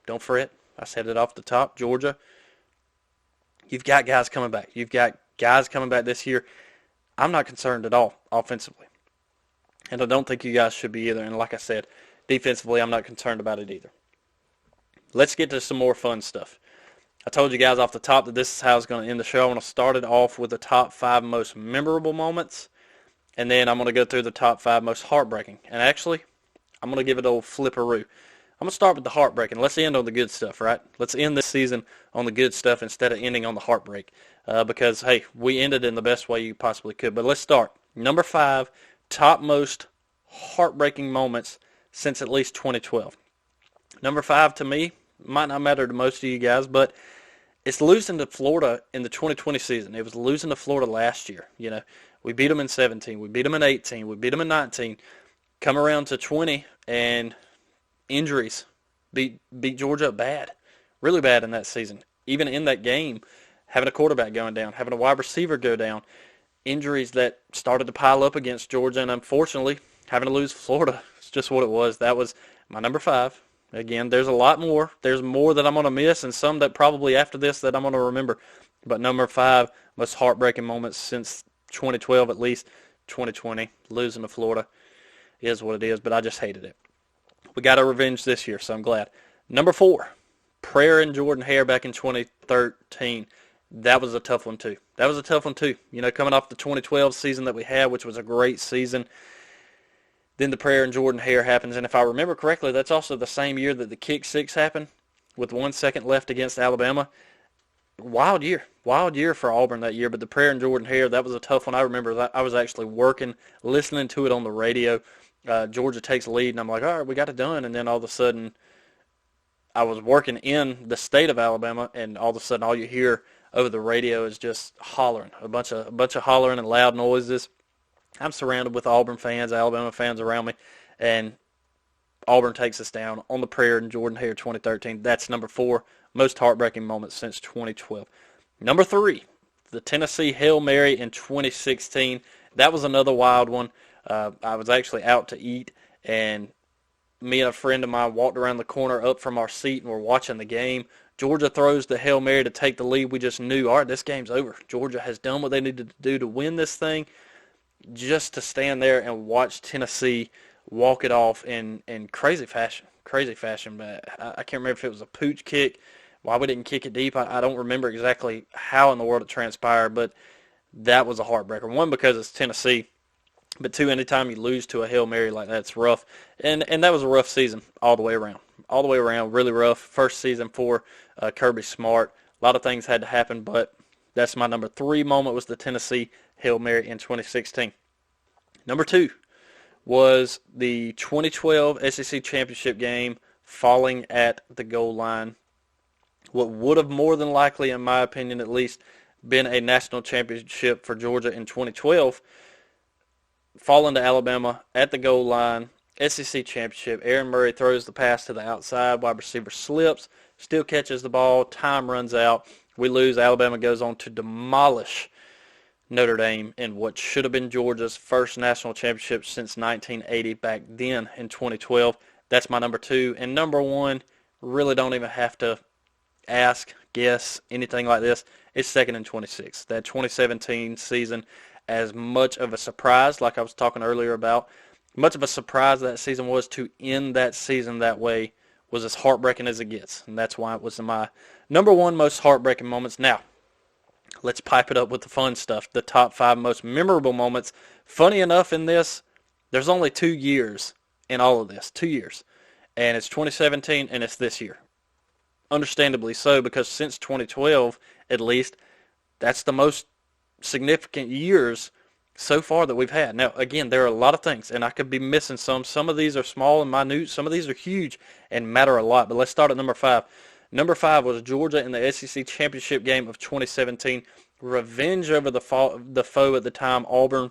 don't fret. I said it off the top. Georgia, you've got guys coming back. You've got guys coming back this year. I'm not concerned at all offensively. And I don't think you guys should be either. And like I said, defensively, I'm not concerned about it either. Let's get to some more fun stuff. I told you guys off the top that this is how I was going to end the show. I want to start it off with the top 5 most memorable moments. And then I'm going to go through the top 5 most heartbreaking. And actually, I'm going to give it a little flipperoo. I'm going to start with the heartbreaking. Let's end on the good stuff, right? Let's end this season on the good stuff instead of ending on the heartbreak. Because, hey, we ended in the best way you possibly could. But let's start. Number 5, top most heartbreaking moments since at least 2012. Number 5 to me might not matter to most of you guys, but it's losing to Florida in the 2020 season. It was losing to Florida last year. We beat them in 17. We beat them in 18. We beat them in 19. Come around to 20, and injuries beat Georgia up bad, really bad in that season. Even in that game, having a quarterback going down, having a wide receiver go down, injuries that started to pile up against Georgia, and unfortunately, having to lose Florida. It's just what it was. That was my number 5. Again, there's a lot more. There's more that I'm going to miss, and some that probably after this that I'm going to remember. But number 5, most heartbreaking moments since 2012, at least 2020, losing to Florida is what it is, but I just hated it. We got our revenge this year, so I'm glad. Number 4, Prayer and Jordan Hare back in 2013. That was a tough one, too. Coming off the 2012 season that we had, which was a great season. Then the Prayer and Jordan Hare happens, and if I remember correctly, that's also the same year that the kick 6 happened with 1 second left against Alabama. Wild year for Auburn that year, but the Prayer and Jordan Hare, that was a tough one. I remember that I was actually working, listening to it on the radio. Georgia takes the lead, and I'm like, all right, we got it done, and then all of a sudden I was working in the state of Alabama, and all of a sudden all you hear over the radio is just hollering, a bunch of hollering and loud noises. I'm surrounded with Auburn fans, Alabama fans around me, and Auburn takes us down on the Prayer and Jordan Hare 2013. That's number 4, most heartbreaking moments since 2012. Number 3, the Tennessee Hail Mary in 2016. That was another wild one. I was actually out to eat, and me and a friend of mine walked around the corner up from our seat, and we're watching the game. Georgia throws the Hail Mary to take the lead. We just knew, all right, this game's over. Georgia has done what they needed to do to win this thing. Just to stand there and watch Tennessee walk it off in crazy fashion. But I can't remember if it was a pooch kick, why we didn't kick it deep. I don't remember exactly how in the world it transpired, but that was a heartbreaker. 1, because it's Tennessee, but 2, anytime you lose to a Hail Mary like that, it's rough. And that was a rough season all the way around. Really rough. First season for Kirby Smart. A lot of things had to happen, but that's my number 3 moment, was the Tennessee Hail Mary in 2016. Number 2 was the 2012 SEC Championship game falling at the goal line. What would have more than likely, in my opinion at least, been a national championship for Georgia in 2012, falling to Alabama at the goal line, SEC Championship. Aaron Murray throws the pass to the outside, wide receiver slips, still catches the ball, time runs out. We lose. Alabama goes on to demolish Notre Dame in what should have been Georgia's first national championship since 1980 back then in 2012. That's my number 2. And number 1, really don't even have to ask, guess, anything like this. It's 2nd and 26. That 2017 season, as much of a surprise, like I was talking earlier about, much of a surprise that season was, to end that season that way was as heartbreaking as it gets. And that's why it was my number 1 most heartbreaking moments. Now, let's pipe it up with the fun stuff. The top 5 most memorable moments. Funny enough, in this, there's only 2 years in all of this. 2 years. And it's 2017 and it's this year. Understandably so, because since 2012, at least, that's the most significant years so far that we've had. Now, again, there are a lot of things, and I could be missing some. Some of these are small and minute. Some of these are huge and matter a lot. But let's start at number 5. Number 5 was Georgia in the SEC championship game of 2017. Revenge over the foe at the time, Auburn,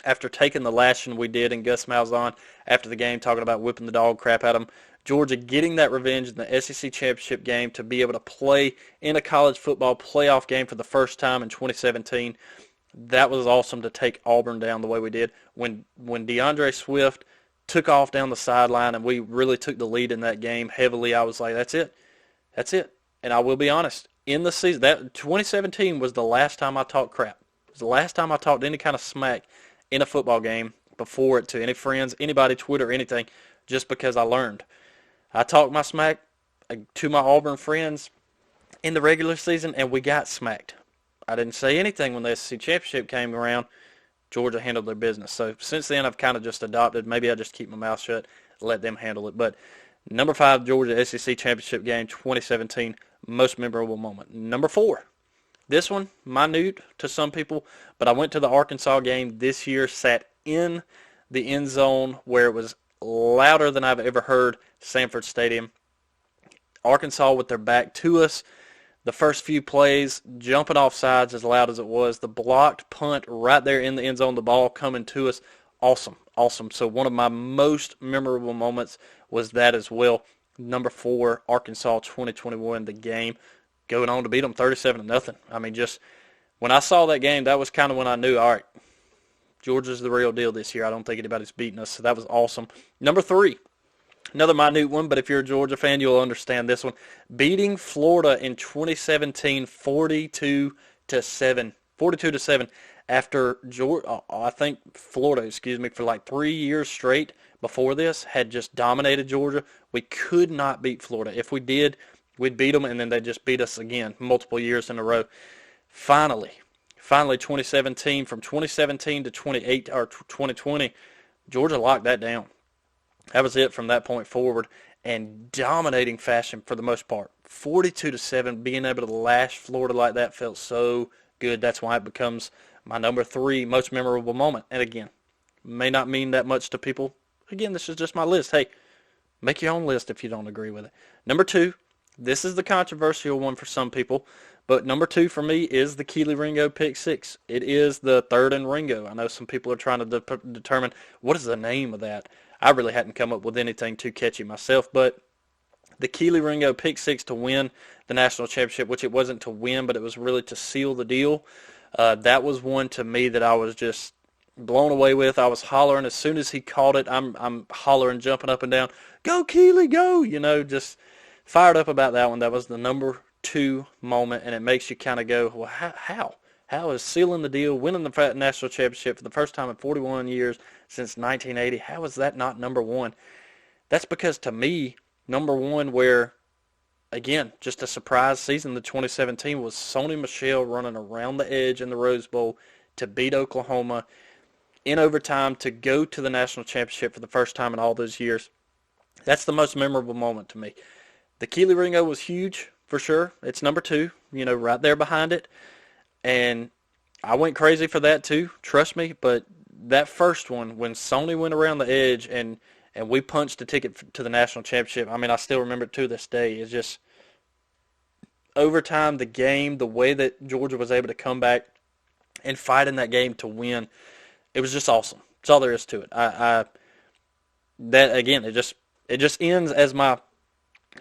after taking the lashing we did, and Gus Malzahn after the game talking about whipping the dog crap out of them. Georgia getting that revenge in the SEC championship game to be able to play in a college football playoff game for the first time in 2017. That was awesome to take Auburn down the way we did. When DeAndre Swift took off down the sideline and we really took the lead in that game heavily, I was like, that's it. That's it. And I will be honest, in the season, that 2017 was the last time I talked crap. It was the last time I talked any kind of smack in a football game before it to any friends, anybody, Twitter, anything, just because I learned. I talked my smack to my Auburn friends in the regular season, and we got smacked. I didn't say anything when the SEC championship came around. Georgia handled their business. So since then, I've kind of just adopted. Maybe I just keep my mouth shut, let them handle it. But number 5, Georgia SEC championship game 2017, most memorable moment. Number 4, this one, minute to some people, but I went to the Arkansas game this year, sat in the end zone where it was louder than I've ever heard Sanford Stadium. Arkansas with their back to us. The first few plays, jumping off sides as loud as it was. The blocked punt right there in the end zone, the ball coming to us. Awesome, awesome. So one of my most memorable moments was that as well. Number 4, Arkansas 2021, the game, going on to beat them 37-0. I mean, just when I saw that game, that was kind of when I knew, all right, Georgia's the real deal this year. I don't think anybody's beating us, so that was awesome. Number 3, another minute one, but if you're a Georgia fan, you'll understand this one. Beating Florida in 2017, 42-7. 42-7 after Florida, for like 3 years straight before this had just dominated Georgia. We could not beat Florida. If we did, we'd beat them, and then they just beat us again multiple years in a row. Finally, 2017, from 2017 to 2020, Georgia locked that down. That was it from that point forward, and dominating fashion for the most part. 42-7, being able to lash Florida like that felt so good. That's why it becomes my number 3 most memorable moment. And again, may not mean that much to people. Again, this is just my list. Hey, make your own list if you don't agree with it. Number 2, this is the controversial one for some people, but number 2 for me is the Keely Ringo pick 6. It is the 3rd and Ringo. I know some people are trying to determine what is the name of that. I really hadn't come up with anything too catchy myself, but the Keely Ringo pick 6 to win the national championship, which it wasn't to win, but it was really to seal the deal. That was one to me that I was just blown away with. I was hollering as soon as he caught it. I'm hollering, jumping up and down, "Go Keely, go!" Just fired up about that one. That was the number 2 moment, and it makes you kind of go, well, how is sealing the deal, winning the national championship for the first time in 41 years since 1980, how is that not number 1? That's because, to me, number 1, where, again, just a surprise season, the 2017 was Sony Michel running around the edge in the Rose Bowl to beat Oklahoma in overtime to go to the national championship for the first time in all those years. That's the most memorable moment to me. The Keely Ringo was huge, for sure. It's number 2, right there behind it. And I went crazy for that too, trust me. But that first one, when Sony went around the edge and we punched the ticket to the national championship, I mean, I still remember it to this day. It's just overtime, the game, the way that Georgia was able to come back and fight in that game to win, it was just awesome. That's all there is to it. That again, it just ends as my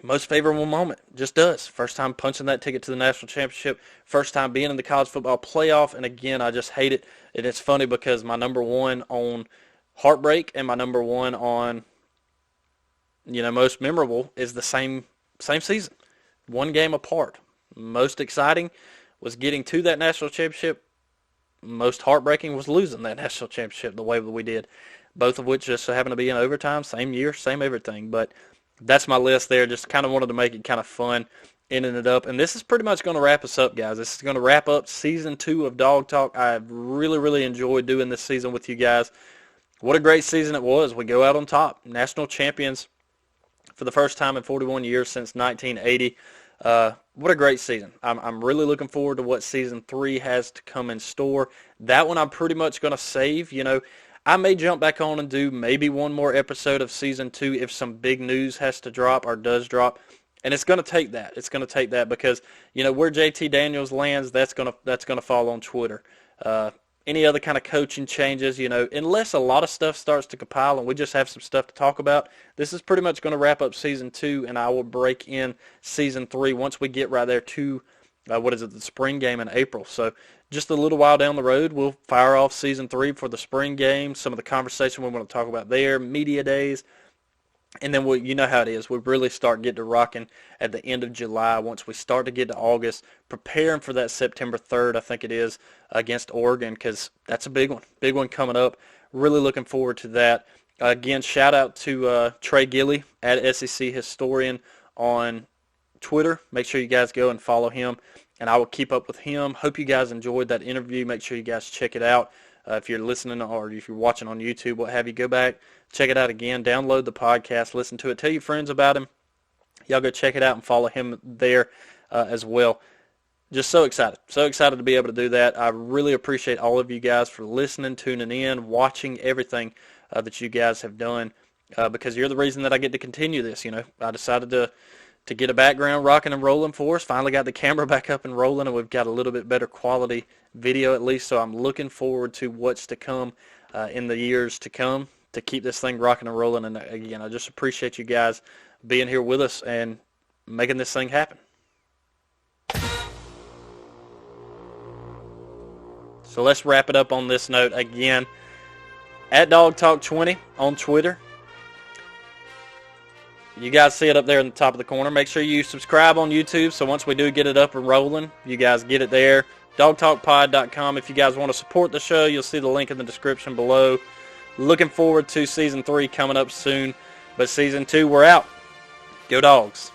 Most favorable moment, just us. First time punching that ticket to the national championship. First time being in the college football playoff. And again, I just hate it. And it's funny because my number one on heartbreak and my number one on, most memorable is the same season. One game apart. Most exciting was getting to that national championship. Most heartbreaking was losing that national championship the way that we did. Both of which just happened to be in overtime, same year, same everything. But that's my list there. Just kind of wanted to make it kind of fun, ending it up. And this is pretty much going to wrap us up, guys. This is going to wrap up Season 2 of Dawg Talk. I've really, really enjoyed doing this season with you guys. What a great season it was. We go out on top. National champions for the first time in 41 years since 1980. What a great season. I'm really looking forward to what Season 3 has to come in store. That one I'm pretty much going to save. I may jump back on and do maybe one more episode of Season 2 if some big news has to drop or does drop. And it's going to take that. It's going to take that because, where JT Daniels lands, that's going to fall on Twitter. Any other kind of coaching changes, unless a lot of stuff starts to compile and we just have some stuff to talk about, this is pretty much going to wrap up Season 2, and I will break in Season 3 once we get right there to, the spring game in April. So just a little while down the road, we'll fire off Season 3 for the spring game, some of the conversation we want to talk about there, media days, and then you know how it is. We really start getting to rocking at the end of July once we start to get to August, preparing for that September 3rd, I think it is, against Oregon, because that's a big one coming up. Really looking forward to that. Again, shout out to Trey Gilley at SEC Historian on Twitter. Make sure you guys go and follow him, and I will keep up with him. Hope you guys enjoyed that interview. Make sure you guys check it out. If you're listening or if you're watching on YouTube, what have you, go back, check it out again, download the podcast, listen to it, tell your friends about him. Y'all go check it out and follow him there as well. Just so excited to be able to do that. I really appreciate all of you guys for listening, tuning in, watching everything that you guys have done because you're the reason that I get to continue this. I decided to get a background rocking and rolling for us. Finally got the camera back up and rolling, and we've got a little bit better quality video at least, so I'm looking forward to what's to come in the years to come to keep this thing rocking and rolling. And again, I just appreciate you guys being here with us and making this thing happen. So let's wrap it up on this note. Again, at Dawg Talk 20 on Twitter. You guys see it up there in the top of the corner. Make sure you subscribe on YouTube so once we do get it up and rolling, you guys get it there. DawgTalkPod.com. If you guys want to support the show, you'll see the link in the description below. Looking forward to Season 3 coming up soon. But Season 2, we're out. Go Dogs.